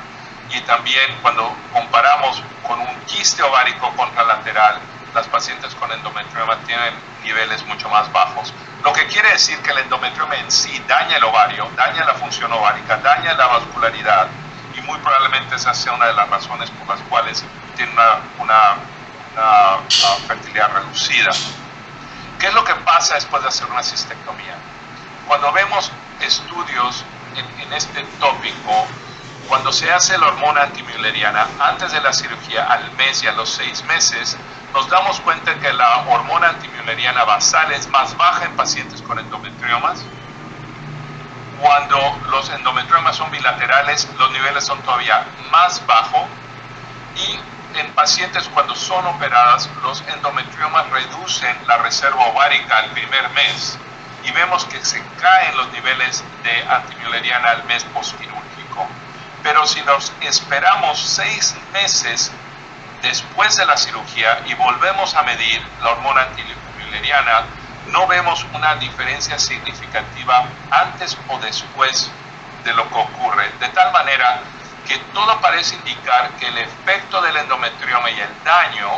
y también cuando comparamos con un quiste ovárico contralateral, las pacientes con endometrioma tienen niveles mucho más bajos. Lo que quiere decir que el endometrioma en sí daña el ovario, daña la función ovárica, daña la vascularidad y muy probablemente esa sea una de las razones por las cuales tiene una fertilidad reducida. ¿Qué es lo que pasa después de hacer una cistectomía? Cuando vemos estudios en este tópico, cuando se hace la hormona antimülleriana antes de la cirugía al mes y a los 6 meses, nos damos cuenta que la hormona antimülleriana basal es más baja en pacientes con endometriomas. Cuando los endometriomas son bilaterales, los niveles son todavía más bajos y en pacientes cuando son operadas, los endometriomas reducen la reserva ovárica al primer mes y vemos que se caen los niveles de antimülleriana al mes postquirúrgico. Pero si nos esperamos 6 meses después de la cirugía y volvemos a medir la hormona antimülleriana, no vemos una diferencia significativa antes o después de lo que ocurre, de tal manera que todo parece indicar que el efecto del endometrioma y el daño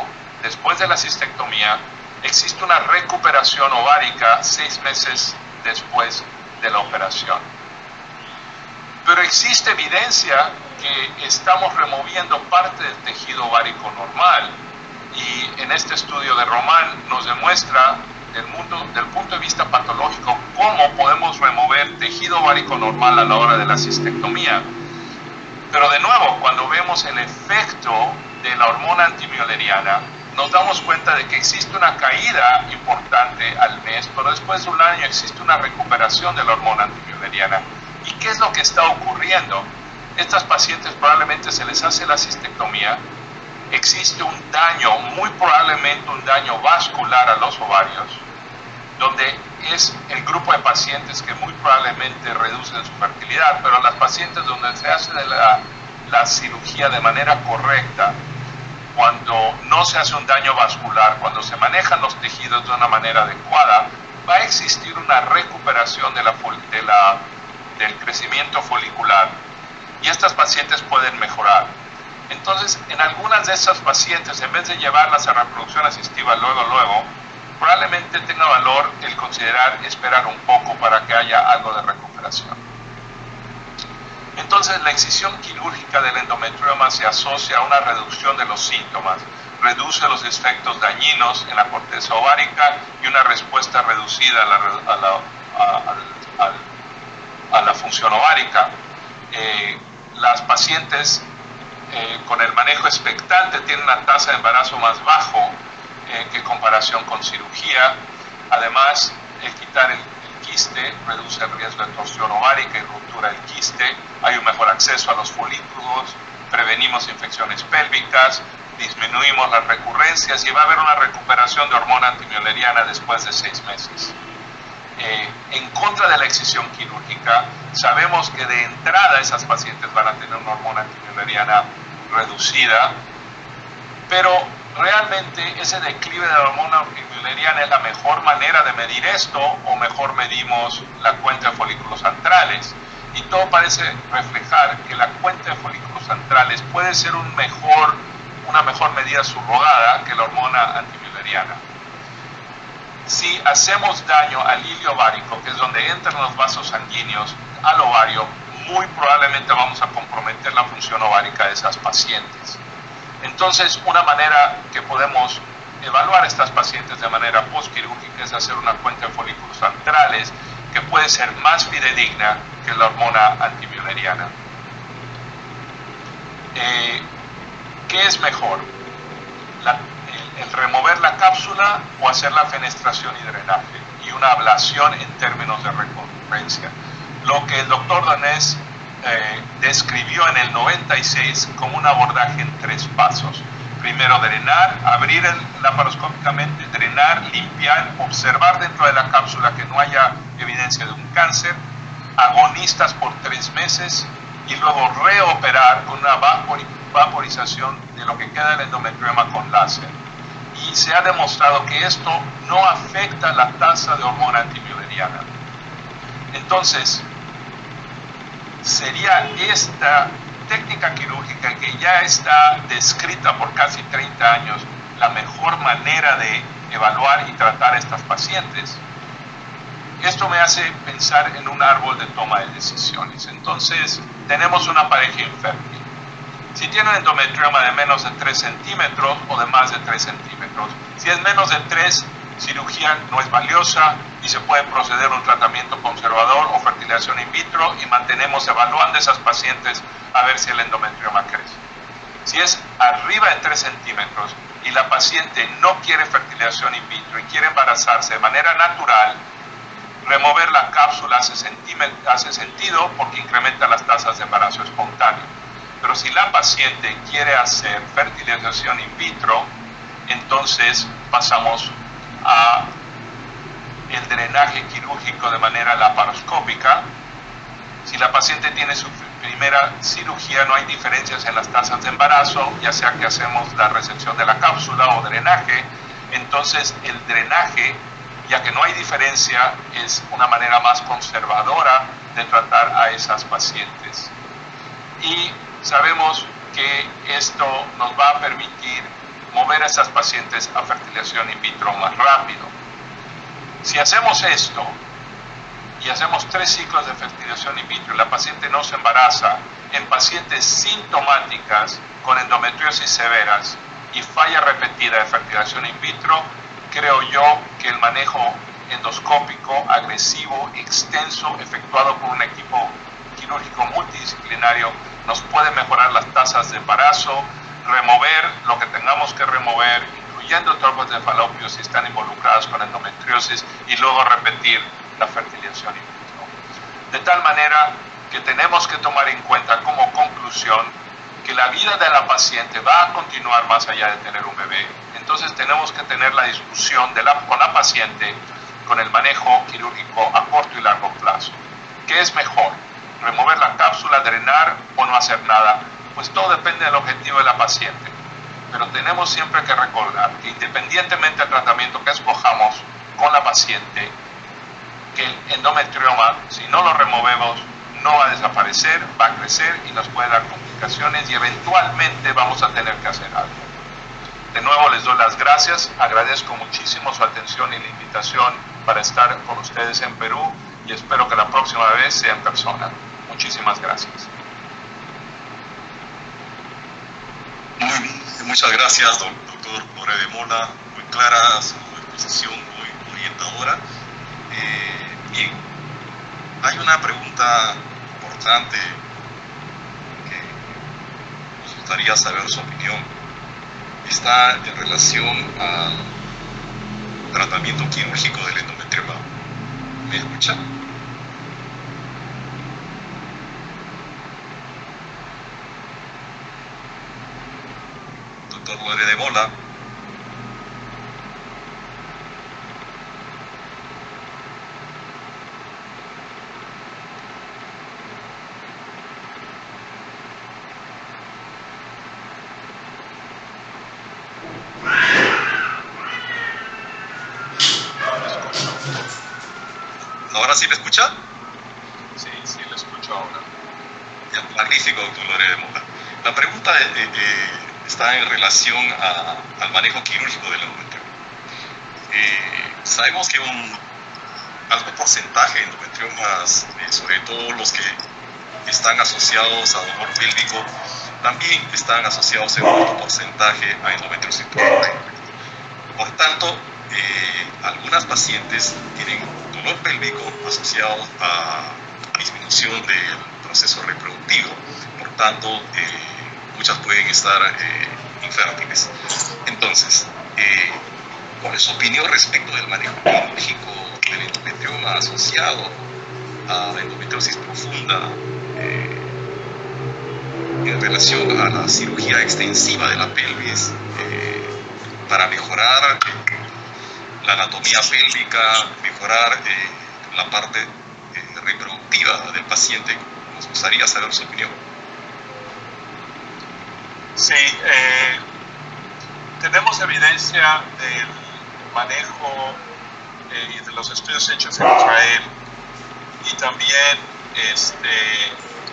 después de la cistectomía, existe una recuperación ovárica 6 meses después de la operación. Pero existe evidencia que estamos removiendo parte del tejido ovárico normal, y en este estudio de Román nos demuestra del punto de vista patológico cómo podemos remover tejido ovárico normal a la hora de la cistectomía. Pero de nuevo, cuando vemos el efecto de la hormona antimülleriana, nos damos cuenta de que existe una caída importante al mes, pero después de un año existe una recuperación de la hormona antimülleriana. ¿Y qué es lo que está ocurriendo? Estas pacientes probablemente se les hace la cistectomía, existe un daño, muy probablemente un daño vascular a los ovarios, donde es el grupo de pacientes que muy probablemente reducen su fertilidad, pero las pacientes donde se hace la cirugía de manera correcta, cuando no se hace un daño vascular, cuando se manejan los tejidos de una manera adecuada, va a existir una recuperación del crecimiento folicular, y estas pacientes pueden mejorar. Entonces, en algunas de estas pacientes, en vez de llevarlas a reproducción asistiva luego, probablemente tenga valor el considerar esperar un poco para que haya algo de recuperación. Entonces, la excisión quirúrgica del endometrioma se asocia a una reducción de los síntomas, reduce los efectos dañinos en la corteza ovárica y una respuesta reducida a la función ovárica. Las pacientes con el manejo expectante tienen una tasa de embarazo más bajo que comparación con cirugía. Además, quitar el quiste reduce el riesgo de torsión ovárica y ruptura del quiste. Hay un mejor acceso a los folículos, prevenimos infecciones pélvicas, disminuimos las recurrencias y va a haber una recuperación de hormona antimülleriana después de 6 meses. En contra de la excisión quirúrgica, sabemos que de entrada esas pacientes van a tener una hormona antimülleriana reducida, pero realmente ese declive de la hormona antimülleriana es la mejor manera de medir esto, o mejor medimos la cuenta de folículos antrales, y todo parece reflejar que la cuenta de folículos antrales puede ser una mejor medida subrogada que la hormona antimülleriana. Si hacemos daño al hilio ovárico, que es donde entran los vasos sanguíneos al ovario, muy probablemente vamos a comprometer la función ovárica de esas pacientes. Entonces, una manera que podemos evaluar a estas pacientes de manera postquirúrgica es hacer una cuenta de folículos antrales que puede ser más fidedigna que la hormona antimülleriana. ¿Qué es mejor? El remover la cápsula o hacer la fenestración y drenaje y una ablación en términos de recurrencia. Lo que el doctor Danés describió en el 96 como un abordaje en 3 pasos. Primero, drenar, abrir laparoscópicamente, drenar, limpiar, observar dentro de la cápsula que no haya evidencia de un cáncer, agonistas por 3 meses y luego reoperar con una vaporización de lo que queda del endometrioma con láser. Y se ha demostrado que esto no afecta la tasa de hormona antimülleriana. Entonces, sería esta técnica quirúrgica, que ya está descrita por casi 30 años, la mejor manera de evaluar y tratar a estas pacientes. Esto me hace pensar en un árbol de toma de decisiones. Entonces, tenemos una pareja infértil. Si tiene un endometrioma de menos de 3 centímetros o de más de 3 centímetros, si es menos de 3, cirugía no es valiosa y se puede proceder a un tratamiento conservador o fertilización in vitro, y mantenemos evaluando a esas pacientes a ver si el endometrioma crece. Si es arriba de 3 centímetros y la paciente no quiere fertilización in vitro y quiere embarazarse de manera natural, remover la cápsula hace sentido porque incrementa las tasas de embarazo espontáneo. Pero si la paciente quiere hacer fertilización in vitro, entonces pasamos a el drenaje quirúrgico de manera laparoscópica. Si la paciente tiene su primera cirugía, no hay diferencias en las tasas de embarazo, ya sea que hacemos la resección de la cápsula o drenaje, entonces el drenaje, ya que no hay diferencia, es una manera más conservadora de tratar a esas pacientes. Y sabemos que esto nos va a permitir mover a esas pacientes a fertilización in vitro más rápido. Si hacemos esto y hacemos 3 ciclos de fertilización in vitro y la paciente no se embaraza, en pacientes sintomáticas con endometriosis severas y falla repetida de fertilización in vitro, creo yo que el manejo endoscópico, agresivo, extenso, efectuado por un equipo quirúrgico multidisciplinario, nos puede mejorar las tasas de embarazo, remover lo que tengamos que remover, incluyendo trompas de falopio si están involucradas con endometriosis, y luego repetir la fertilización in vitro. De tal manera que tenemos que tomar en cuenta como conclusión que la vida de la paciente va a continuar más allá de tener un bebé. Entonces tenemos que tener la discusión con la paciente con el manejo quirúrgico a corto y largo plazo. ¿Qué es mejor? ¿Remover la cápsula, drenar o no hacer nada? Pues todo depende del objetivo de la paciente. Pero tenemos siempre que recordar que independientemente del tratamiento que escojamos con la paciente, que el endometrioma, si no lo removemos, no va a desaparecer, va a crecer y nos puede dar complicaciones y eventualmente vamos a tener que hacer algo. De nuevo les doy las gracias, agradezco muchísimo su atención y la invitación para estar con ustedes en Perú y espero que la próxima vez sea en persona. Muchísimas gracias.
Muy bien, muchas gracias, doctor Lore de Mola, muy clara su exposición, muy orientadora. Bien, hay una pregunta importante que nos gustaría saber su opinión. Está en relación al tratamiento quirúrgico del endometrioma. ¿Me escucha? Doctor Lore de Mola. ¿Ahora sí me escucha?
Sí, lo escucho ahora.
Ya, magnífico, doctor Lore de Mola. La pregunta está en relación al manejo quirúrgico del endometrioma. Sabemos que un alto porcentaje de endometriomas, sobre todo los que están asociados a dolor pélvico, también están asociados en un alto porcentaje a endometriosis profunda. Por tanto, algunas pacientes tienen dolor pélvico asociado a disminución del proceso reproductivo. Por tanto, muchas pueden estar infértiles. Entonces, ¿cuál es su opinión respecto del manejo quirúrgico del endometrioma asociado a endometriosis profunda en relación a la cirugía extensiva de la pelvis para mejorar la anatomía pélvica, mejorar la parte reproductiva del paciente? Nos gustaría saber su opinión.
Sí, tenemos evidencia del manejo y de los estudios hechos en Israel y también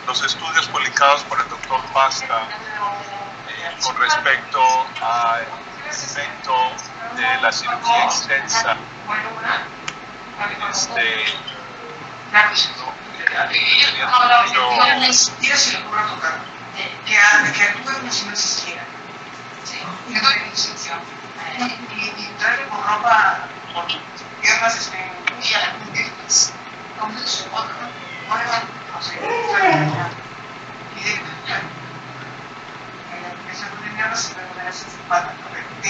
los estudios publicados por el doctor Pasta con respecto al efecto de la cirugía extensa.
Que actúe como si no existiera. Sí, le doy una instrucción. Y traerle con ropa, con piernas y a la puntitas. Como su otro, muevan, no sé, y de esa pandemia se puede poner así,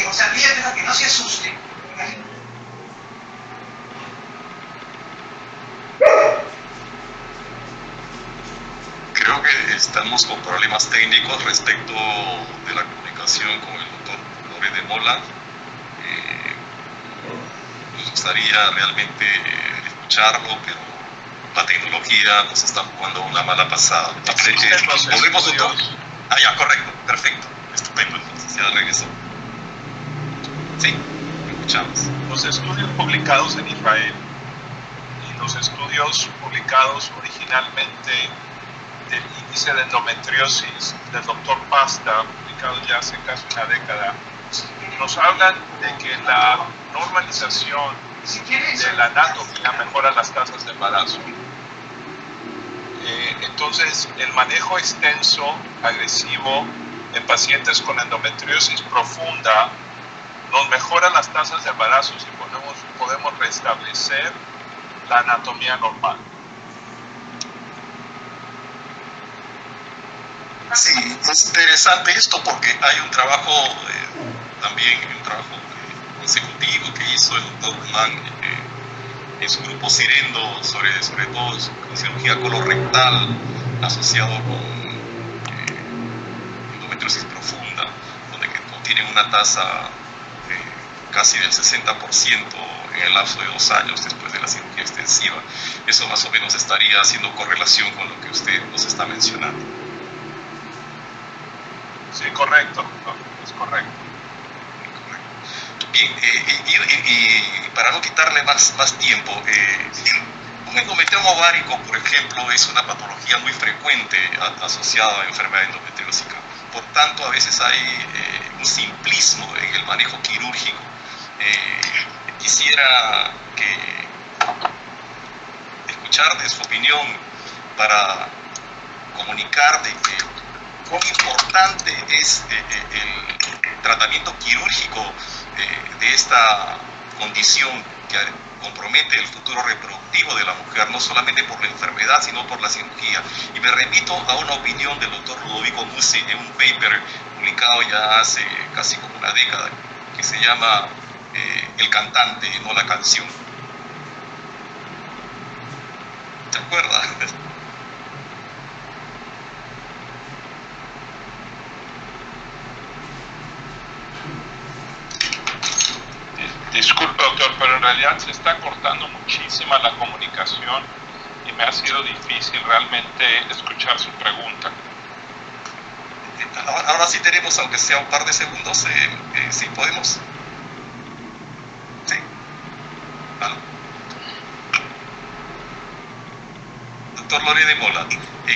o sea, fíjate que no se asuste.
Creo que estamos seguimos con problemas técnicos respecto de la comunicación con el doctor Lore de Mola. Nos gustaría realmente escucharlo, pero la tecnología nos está jugando una mala pasada. Volvemos un poco. Ah, ya, correcto, perfecto, estupendo, entonces ya regresó. Sí, escuchamos.
Los estudios publicados en Israel y los estudios publicados originalmente del índice de endometriosis del doctor Pasta, publicados ya hace casi una década, nos hablan de que la normalización de la anatomía mejora las tasas de embarazo. Entonces, el manejo extenso, agresivo, en pacientes con endometriosis profunda, nos mejora las tasas de embarazo y podemos restablecer la anatomía normal.
Sí, es interesante esto porque hay un trabajo, también un trabajo consecutivo que hizo el doctor Mann en su grupo Sirendo, sobre todo su cirugía colorectal asociado con endometriosis profunda, donde tienen una tasa casi del 60% en el lapso de 2 años después de la cirugía extensiva. Eso más o menos estaría haciendo correlación con lo que usted nos está mencionando.
Sí, correcto, es correcto.
Bien, y para no quitarle más tiempo, un endometrioma ovárico, por ejemplo, es una patología muy frecuente asociada a enfermedad endometriósica. Por tanto, a veces hay un simplismo en el manejo quirúrgico. Quisiera escuchar de su opinión para comunicar de que cuán importante es el tratamiento quirúrgico de esta condición que compromete el futuro reproductivo de la mujer, no solamente por la enfermedad, sino por la cirugía. Y me remito a una opinión del doctor Ludovico Musi en un paper publicado ya hace casi como una década, que se llama El cantante, no la canción. ¿Se acuerda?
Disculpe, doctor, pero en realidad se está cortando muchísima la comunicación y me ha sido difícil realmente escuchar su pregunta.
Ahora sí tenemos, aunque sea un par de segundos, ¿sí podemos? Sí. ¿Aló? Doctor Lore de Mola,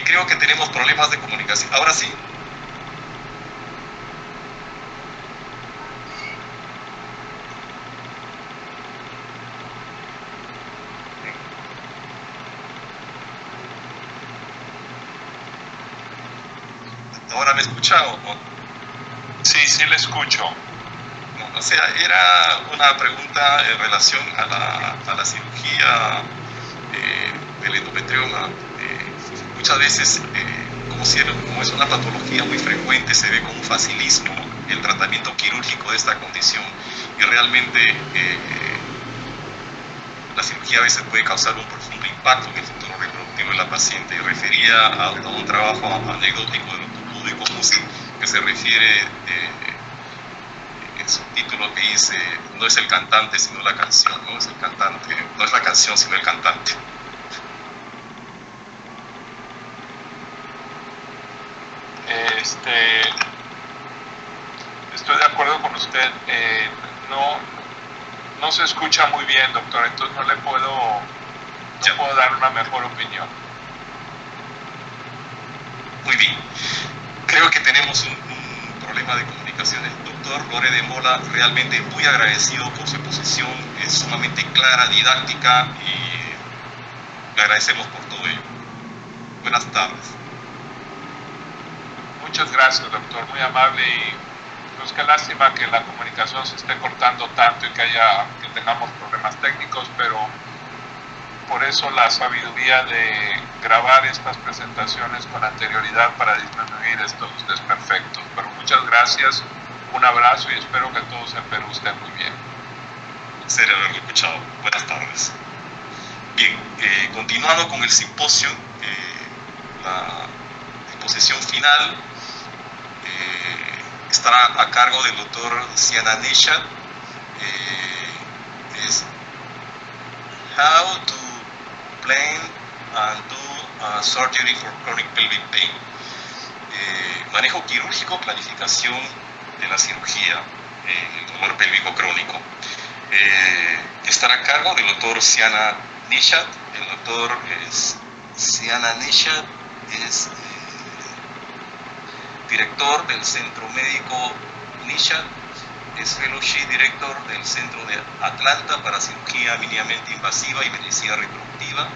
creo que tenemos problemas de comunicación. Ahora sí. ¿Ahora me escucha o no?
Sí, le escucho.
No, o sea, era una pregunta en relación a la cirugía del endometrioma. Muchas veces, como es una patología muy frecuente, se ve con un facilismo el tratamiento quirúrgico de esta condición, y realmente la cirugía a veces puede causar un profundo impacto en el futuro reproductivo de la paciente. Y refería a un trabajo anecdótico del doctor Ludovico Musi, que se refiere en su título, que dice: no es el cantante sino la canción, no es el cantante, no es la canción sino el cantante.
Estoy de acuerdo con usted. No se escucha muy bien, doctor, entonces no puedo dar una mejor opinión.
Muy bien. Creo que tenemos un problema de comunicaciones. Doctor Lore de Mola, realmente muy agradecido por su exposición, es sumamente clara, didáctica, y le agradecemos por todo ello. Buenas tardes.
Muchas gracias, doctor, muy amable, y pues qué lástima que la comunicación se esté cortando tanto y que tengamos problemas técnicos, pero por eso la sabiduría de grabar estas presentaciones con anterioridad para disminuir estos desperfectos. Pero muchas gracias, un abrazo y espero que todos en Perú estén muy bien.
En serio haberlo escuchado. Buenas tardes. Bien, continuando con el simposio, la exposición final estará a cargo del doctor Siana Neshad. Es How to Plan and Do Surgery for Chronic Pelvic Pain. Manejo quirúrgico, planificación de la cirugía, el dolor pélvico crónico. Estará a cargo del doctor Siana Neshad. El doctor Siana Neshad es director del Centro Médico Neshad, es Fellowship Director del Centro de Atlanta para Cirugía Mínimamente Invasiva y Medicina Reproductiva,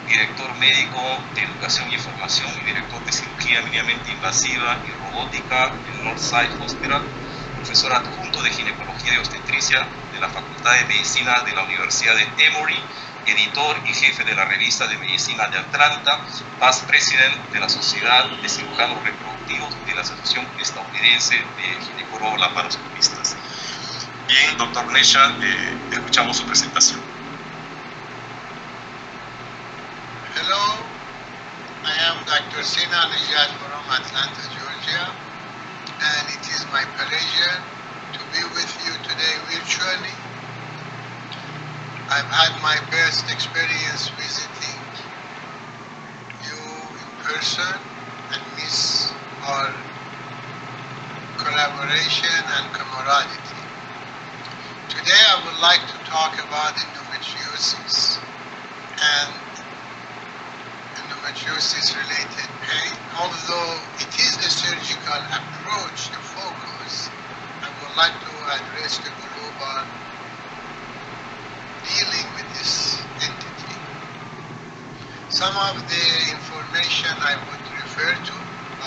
Director Médico de Educación y Formación y Director de Cirugía Mínimamente Invasiva y Robótica del Northside Hospital, Profesor Adjunto de Ginecología y Obstetricia de la Facultad de Medicina de la Universidad de Emory, editor y jefe de la revista de medicina de Atlanta, past president de la Sociedad de Cirujanos Reproductivos de la Asociación Estadounidense de Ginecólogos Laparoscopistas. Bien, doctor Neshad, escuchamos su presentación.
Hello, I am Dr. Siana Neshad from Atlanta, Georgia, and it is my pleasure to be with you today virtually. I've had my best experience visiting you in person and miss our collaboration and camaraderie. Today I would like to talk about endometriosis and endometriosis-related pain. Although it is the surgical approach, the focus, I would like to address the global dealing with this entity. Some of the information I would refer to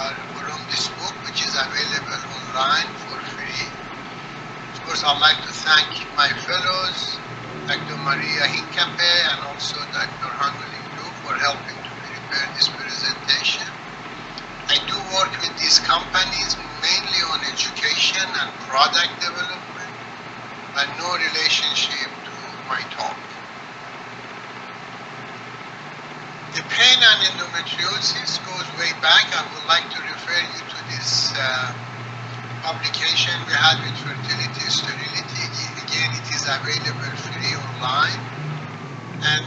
are from this book, which is available online for free. Of course, I'd like to thank my fellows, Dr. Maria Hincape and also Dr. Hangeling Lu for helping to prepare this presentation. I do work with these companies mainly on education and product development, but no relationship to my talk. The pain and endometriosis goes way back. I would like to refer you to this publication we had with fertility, sterility. Again, it is available free online. And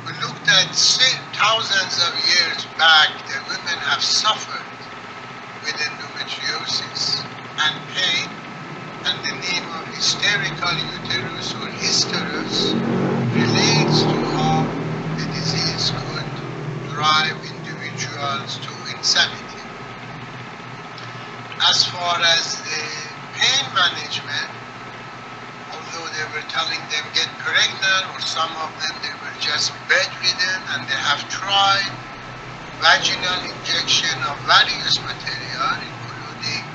we looked at thousands of years back that women have suffered with endometriosis and pain, and the name of hysterical uterus or hysterus relates to how the disease could drive individuals to insanity. As far as the pain management, although they were telling them get pregnant, or some of them they were just bedridden, and they have tried vaginal injection of various material, including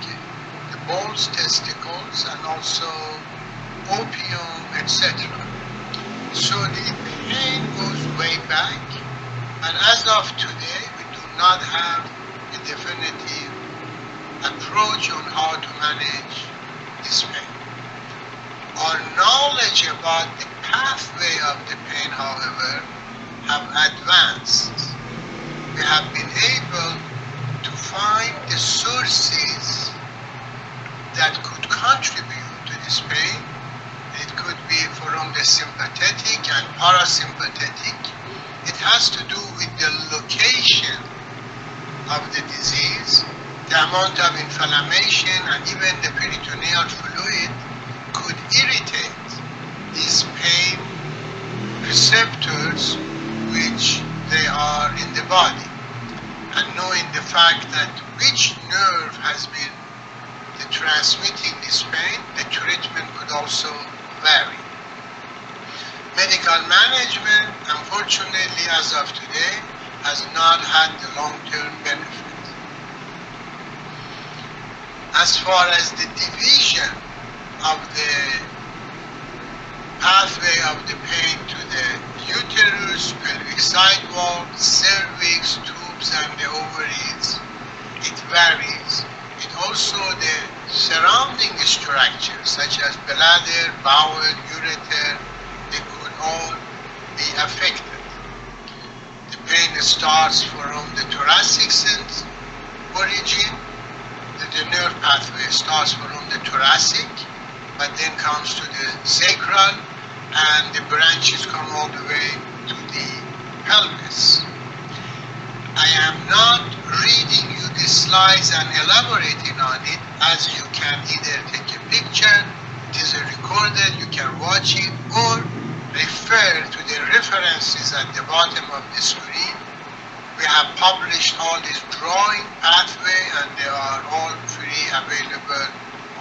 the balls, testicles, and also opium, etc. So the pain goes way back, and as of today, we do not have a definitive approach on how to manage this pain. Our knowledge about the pathway of the pain, however, have advanced. We have been able to find the sources that could contribute to this pain. It could be from the sympathetic and parasympathetic. It has to do with the location of the disease, the amount of inflammation, and even the peritoneal fluid could irritate these pain receptors which they are in the body. And knowing the fact that which nerve has been transmitting this pain, the treatment could also vary. Medical management, unfortunately, as of today, has not had the long-term benefit. As far as the division of the pathway of the pain to the uterus, pelvic sidewall, cervix, tubes, and the ovaries, it varies. It also the surrounding structures such as bladder, bowel, ureter, they could all be affected. The pain starts from the thoracic origin, the nerve pathway starts from the thoracic, but then comes to the sacral, and the branches come all the way to the pelvis. I am not reading you the slides and elaborating on it, as you can either take a picture, it is a recorded, you can watch it, or refer to the references at the bottom of the screen. We have published all these drawing pathway, and they are all free available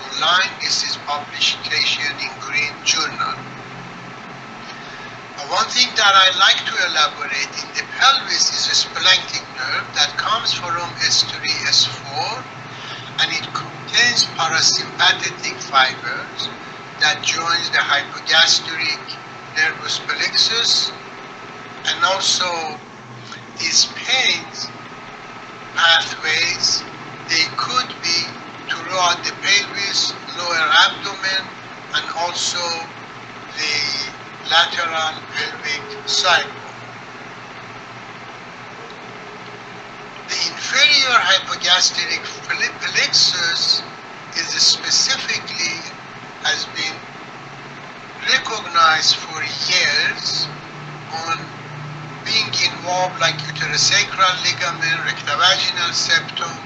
online. This is publication in Green Journal. One thing that I like to elaborate in the pelvis is a splanchnic nerve that comes from S3, S4, and it contains parasympathetic fibers that joins the hypogastric nervus plexus, and also these pains pathways, they could be throughout the pelvis, lower abdomen, and also the lateral pelvic cycle. The inferior hypogastric plexus is specifically has been recognized for years on being involved like uterosacral ligament, rectovaginal septum,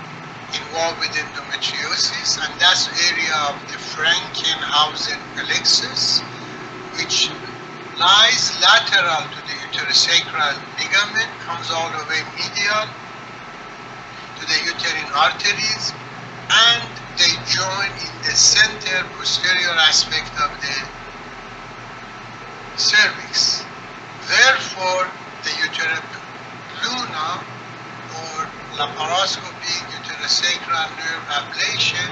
involved with endometriosis, and that's area of the Frankenhausen plexus, which lies lateral to the uterosacral ligament, comes all the way medial to the uterine arteries, and they join in the center posterior aspect of the cervix. Therefore, the uteroluna or laparoscopy, uterosacral nerve ablation,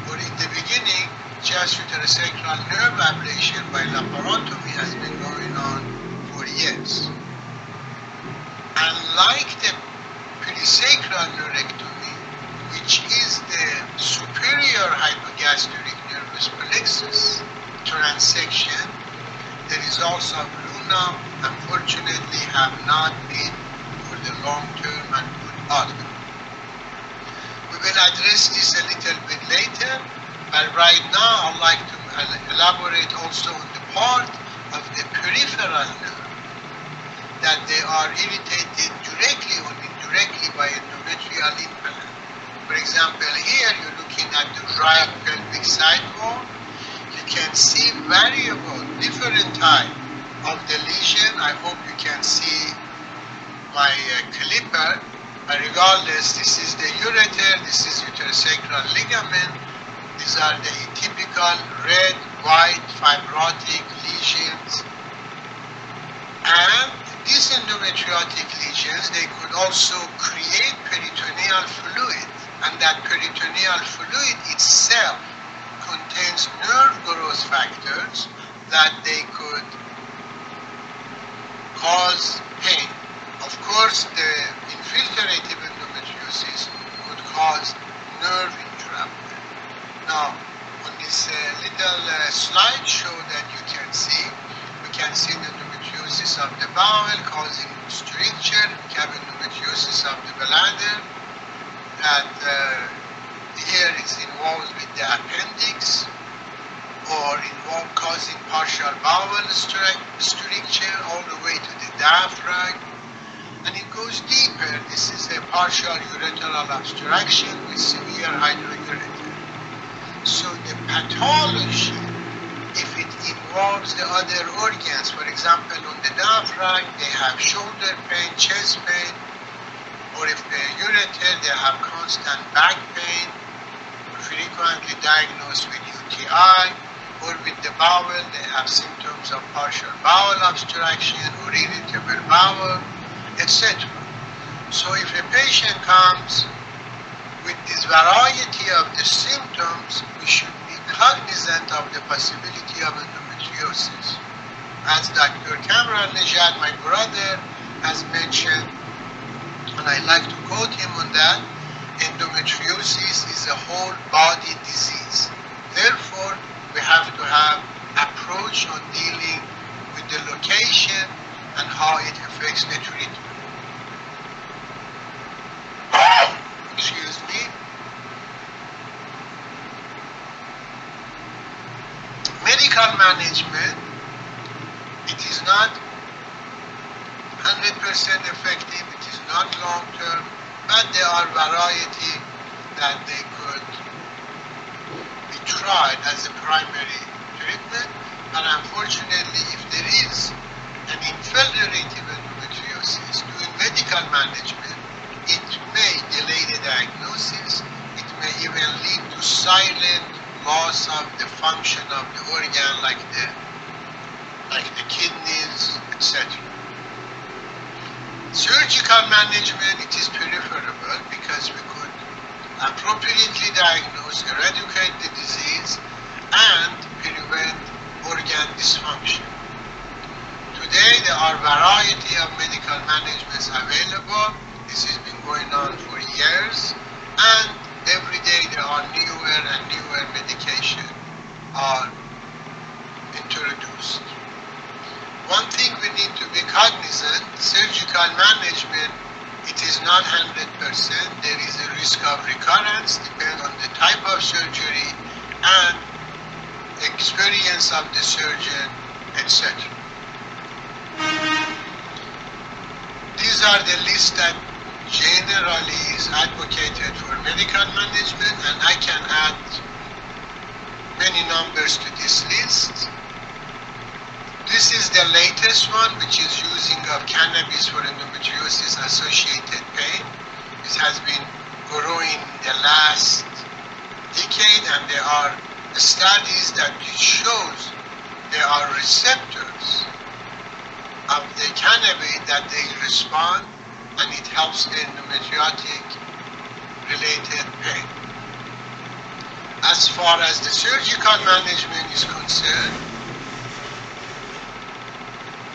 or in the beginning, just uterosacral nerve ablation by laparotomy has been going on for years. Unlike the perisacral neurectomy, which is the superior hypogastric nervus plexus transection, the results of LUNA unfortunately have not been for the long-term and good outcome. We will address this a little bit later, but right now I'd like to elaborate also on the part of the peripheral nerve, that they are irritated directly or indirectly by endometrial implant. For example, here you're looking at the right pelvic side wall. You can see variable, different type of the lesion. I hope you can see my clipper. But regardless, this is the ureter, this is uterosacral ligament. These are the atypical red, white, fibrotic lesions. And these endometriotic lesions, they could also create peritoneal fluid, and that peritoneal fluid itself contains nerve growth factors that they could cause pain. Of course, the infiltrative endometriosis could cause nerve injury. Now, on this little slideshow that you can see the endometriosis of the bowel causing stricture, we have endometriosis of the bladder, that here is involved with the appendix, or involved causing partial bowel stricture all the way to the diaphragm, and it goes deeper. This is a partial ureteral obstruction with severe hydroureter. So the pathology, if it involves the other organs, for example on the diaphragm they have shoulder pain, chest pain, or if the ureter they have constant back pain, frequently diagnosed with UTI, or with the bowel they have symptoms of partial bowel obstruction or irritable bowel, etc. So if a patient comes with this variety of the symptoms, we should be cognizant of the possibility of endometriosis. As Dr. Kamran Nejad, my brother, has mentioned, and I like to quote him on that, endometriosis is a whole body disease. Therefore, we have to have approach on dealing with the location and how it affects the treatment. Excuse me. medical management, it is not 100% effective, it is not long-term, but there are variety that they could be tried as a primary treatment. But unfortunately, if there is an infiltrative endometriosis doing medical management, it may delay the diagnosis, it may even lead to silent loss of the function of the organ like the kidneys, etc. Surgical management, it is preferable because we could appropriately diagnose, eradicate the disease, and prevent organ dysfunction. Today, there are a variety of medical managements available. This has been going on for years, and every day there are newer and newer medication are introduced. One thing we need to be cognizant, surgical management, it is not 100%. There is a risk of recurrence, depending on the type of surgery and experience of the surgeon, etc. These are the lists that generally is advocated for medical management, and I can add many numbers to this list. This is the latest one, which is using of cannabis for endometriosis associated pain. This has been growing the last decade, and there are studies that shows there are receptors of the cannabis that they respond, and it helps the endometriotic related pain. As far as the surgical management is concerned,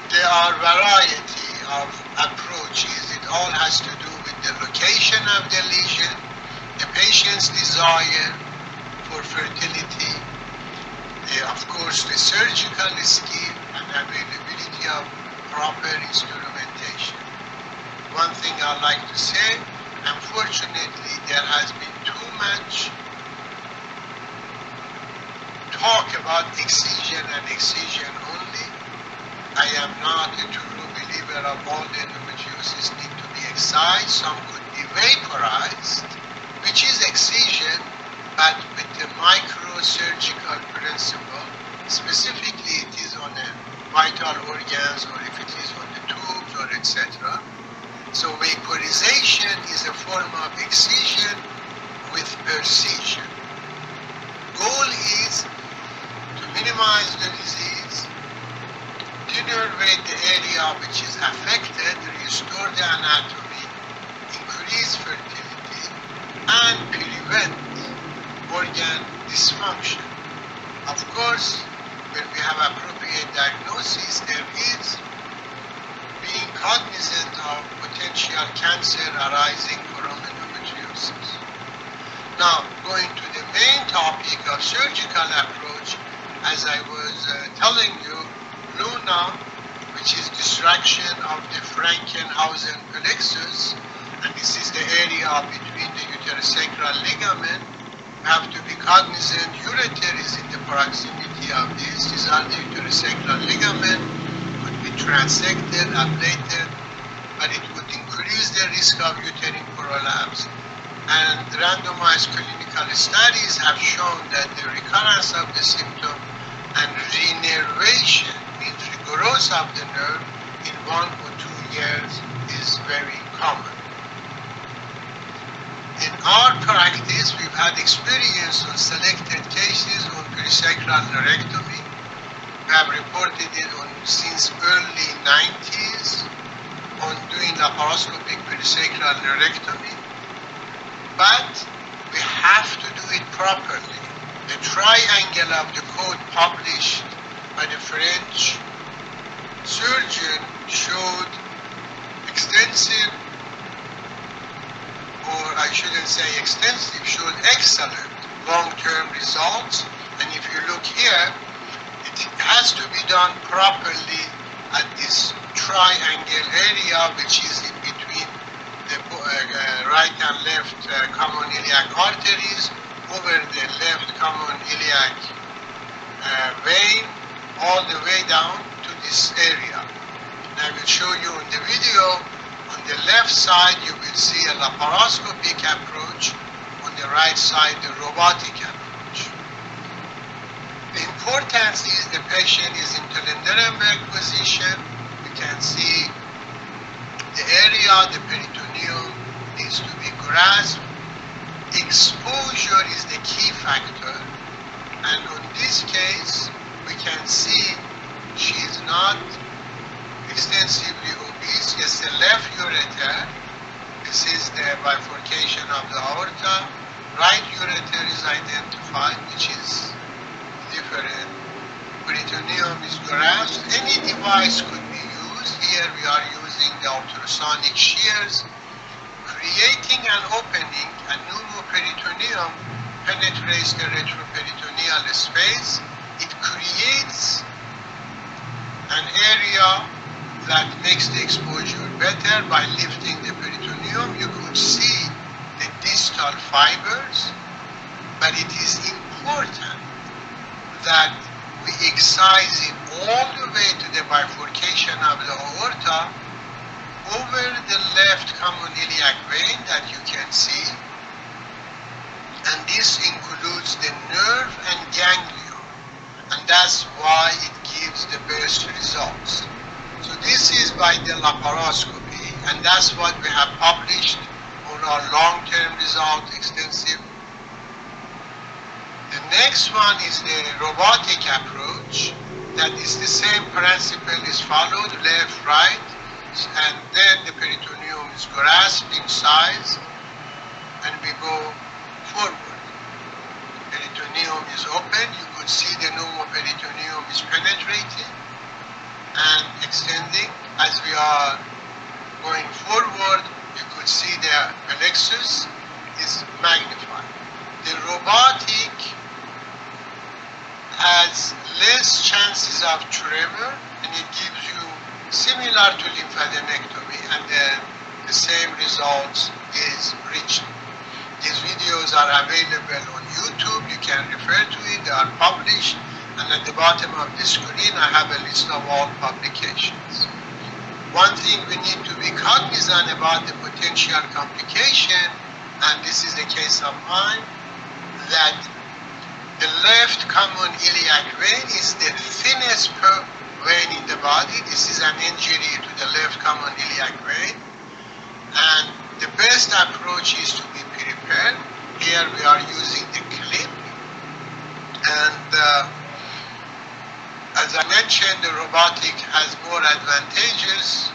there are a variety of approaches. It all has to do with the location of the lesion, the patient's desire for fertility, of course the surgical skill and availability of proper instrumentation. One thing I like to say, unfortunately there has been too much talk about excision and excision only. I am not a true believer of all the endometriosis need to be excised. Some could be vaporized, which is excision, but with the microsurgical principle. Specifically, it is on the vital organs, or if it is on the tubes, or etc. So vaporization is a form of excision with precision. Goal is to minimize the disease, denervate the area which is affected, restore the anatomy, increase fertility, and prevent organ dysfunction. Of course, when we have appropriate diagnosis, there is being cognizant of potential cancer arising from endometriosis. Now, going to the main topic of surgical approach, as I was telling you, LUNA, which is distraction of the Frankenhausen plexus, and this is the area between the uterosacral ligament. We have to be cognizant ureter is in the proximity of this. These are the uterosacral ligament, could be transected, ablated, but it would increase the risk of uterine prolapse. And randomized clinical studies have shown that the recurrence of the symptom and renervation, means regrowth of the nerve, in 1 or 2 years is very common. In our practice, we've had experience on selected cases on perisacral neurectomy. We have reported it since early 90s on doing laparoscopic perisacral neurectomy. But we have to do it properly. The triangle of the code published by the French surgeon showed extensive, or I shouldn't say extensive, showed excellent long-term results. And if you look here, it has to be done properly at this triangle area, which is in between the right and left common iliac arteries, over the left common iliac
vein all the way down to this area. And I will show you in the video. On the left side, you will see a laparoscopic approach. On the right side, the robotic approach. The importance is the patient is in Trendelenburg position. You can see the area, the peritoneum needs to be grasped. Exposure is the key factor. And in this case, we can see she is not extensively obese. Yes, the left ureter. This is the bifurcation of the aorta. Right ureter is identified, which is different. Peritoneum is grasped. Any device could be used. Here we are using the ultrasonic shears. Creating an opening, a pneumoperitoneum penetrates the retroperitoneal space. It creates an area that makes the exposure better. By lifting the peritoneum, you could see the distal fibers, but it is important that we excise it all the way to the bifurcation of the aorta over the left common iliac vein that you can see, and this includes the nerve and ganglion, and that's why it gives the best results. So this is by the laparoscopy, and that's what we have published on our long-term result extensive. The next one is the robotic approach. That is the same principle is followed, left, right, and then the peritoneum is grasped inside, and we go forward. Peritoneum is open. You could see the pneumoperitoneum is penetrating and extending. As we are going forward, you could see the plexus is magnified. The robotic has less chances of tremor, and it gives you similar to lymphadenectomy, and then the same results is reached. These videos are available on YouTube. You can refer to it. They are published, and at the bottom of the screen I have a list of all publications. One thing we need to be cognizant about the potential complication, and this is the case of mine, that the left common iliac vein is the thinnest vein in the body. This is an injury to the left common iliac vein, and the best approach is to be prepared. Here we are using the clip, and as I mentioned, the robotic has more advantages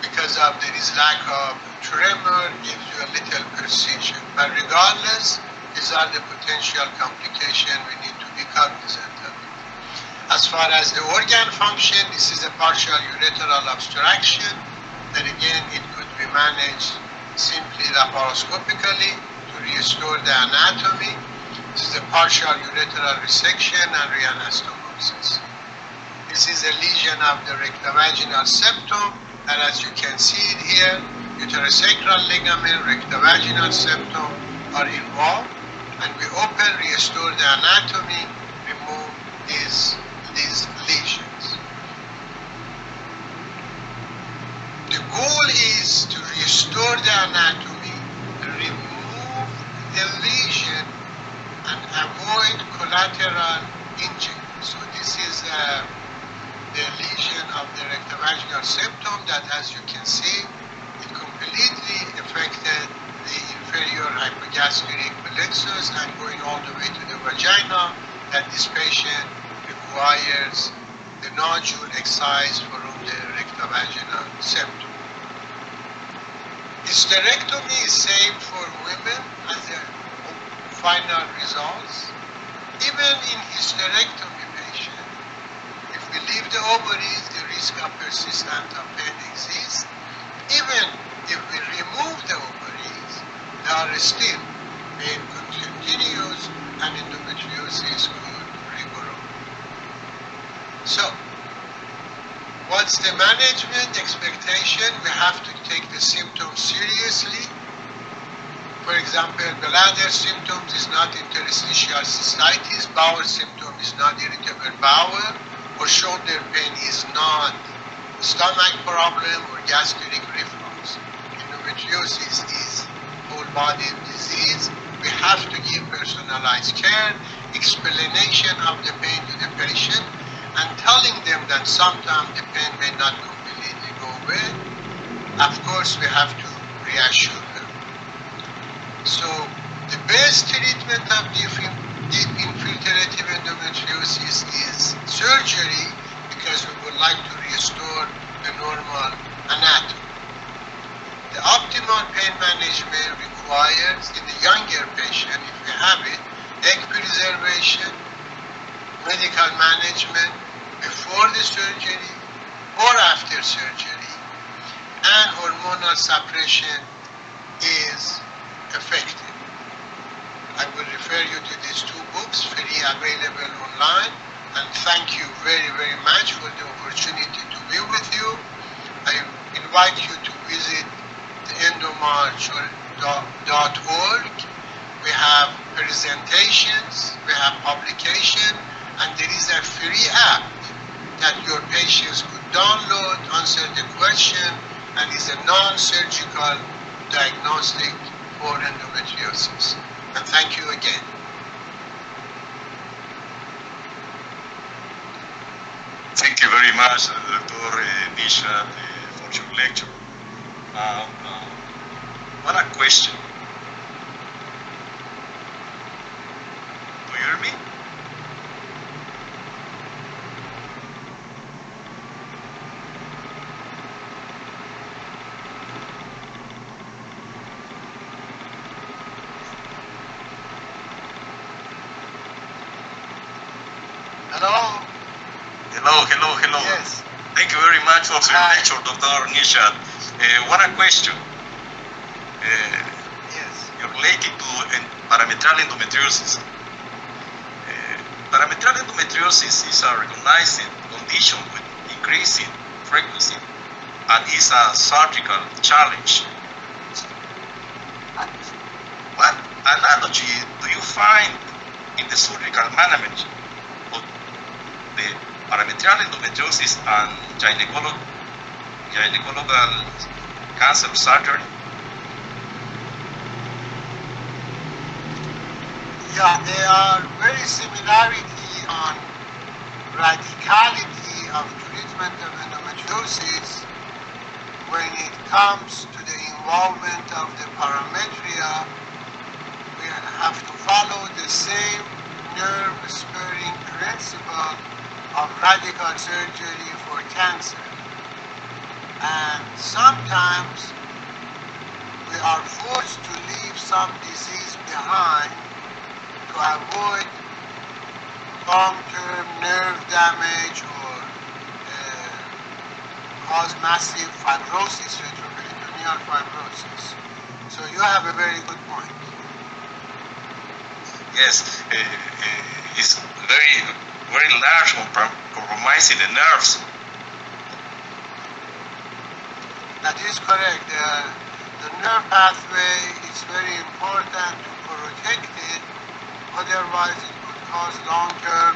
because of there is lack of tremor, gives you a little precision. But regardless, these are the potential complications we need to be cognizant of. As far as the organ function, this is a partial ureteral obstruction, that again it could be managed simply laparoscopically to restore the anatomy. This is a partial ureteral resection and reanastomosis. This is a lesion of the rectovaginal septum, and as you can see it here, uterosacral ligament, rectovaginal septum are involved, and we open, restore the anatomy, remove these lesions. The goal is to restore the anatomy, remove the lesion, and avoid collateral injury. So this is the lesion of the rectovaginal septum that, as you can see, it completely affected the inferior hypogastric plexus and going all the way to the vagina, that this patient requires the nodule excised from the rectovaginal septum. Hysterectomy is same for women as a final results. Even in hysterectomy patient, if we leave the ovaries, the risk of persistent pain exists. Even if we remove the ovaries, they are still pain continues and endometriosis could regrow. So, what's the management expectation? We have to take the symptoms seriously. For example, bladder symptoms is not interstitial cystitis, bowel symptom is not irritable bowel, or shoulder pain is not stomach problem or gastric reflux. Endometriosis is whole body disease. We have to give personalized care, explanation of the pain to the patient, and telling them that sometimes the pain may not completely go away. Of course, we have to reassure them. So the best treatment of deep infiltrative endometriosis is surgery, because we would like to restore the normal anatomy. The optimal pain management requires, in the younger patient, if we have it, egg preservation, medical management before the surgery or after surgery, and hormonal suppression is effective. I will refer you to these two books, free available online, and thank you very, very much for the opportunity to be with you. I invite you to visit the endomarch.org. We have presentations, we have publication, and there is a free app that your patients could download, answer the question, and is a non-surgical diagnostic for endometriosis. And thank you again.
Thank you very much, Dr. Nishat, for your lecture. One question. Do you hear me?
Hello?
Hello.
Yes.
Thank you very much for your lecture, Dr. Nishat. One question.
Yes.
Related to parametral endometriosis. Parametral endometriosis is a recognized condition with increasing frequency and is a surgical challenge. What analogy do you find in the surgical management of the parametral endometriosis and gynecological cancer surgery?
Yeah, there are very similarity on radicality of treatment of endometriosis when it comes to the involvement of the parametria. We have to follow the same nerve-sparing principle of radical surgery for cancer. And sometimes we are forced to leave some disease behind to avoid long-term nerve damage or cause massive fibrosis, retroperitoneal fibrosis. So you have a very good point.
Yes, it's very large, compromising the nerves.
That is correct. The nerve pathway is very important to protect it. Otherwise, it could cause long-term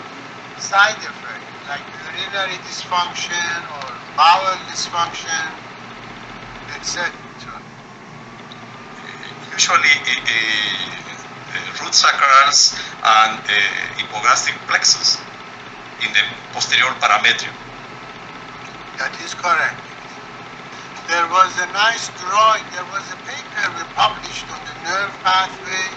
side effects like urinary dysfunction or bowel dysfunction, etc.
Usually, root sacrals and hypogastric plexus in the posterior parametrium.
That is correct. There was a nice drawing, there was a paper we published on the nerve pathway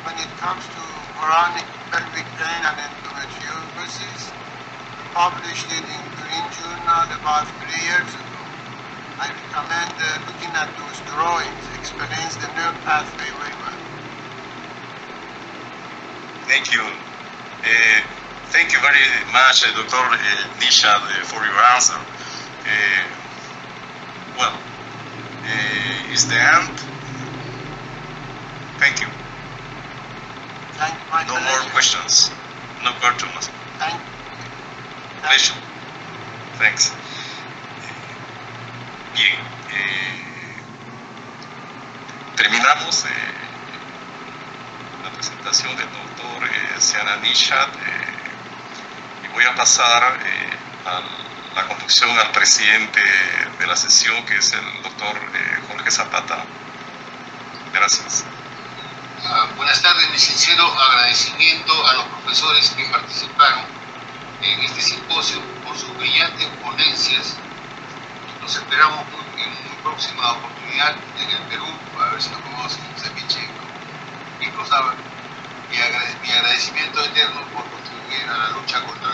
when it comes to chronic pelvic pain and endometriosis. We published it in Green Journal about 3 years ago. I recommend looking at those drawings. It explains the nerve pathway very well.
Thank you. Thank you very much, Dr. Nishat, for your answer. Well, is the end? Thank you.
Thank you, my
No more
pleasure.
questions. No questions.
Thank you.
Pleasure. Thanks. Bien. Terminamos presentación del doctor Siana Nishat, y voy a pasar a la conducción al presidente de la sesión, que es el doctor Jorge Zapata. Gracias.
Buenas tardes, mi sincero agradecimiento a los profesores que participaron en este simposio por sus brillantes ponencias. Los esperamos en muy próxima oportunidad en el Perú, a ver si nos comemos un ceviche con pico sábado. Mi agradecimiento eterno por contribuir a la lucha contra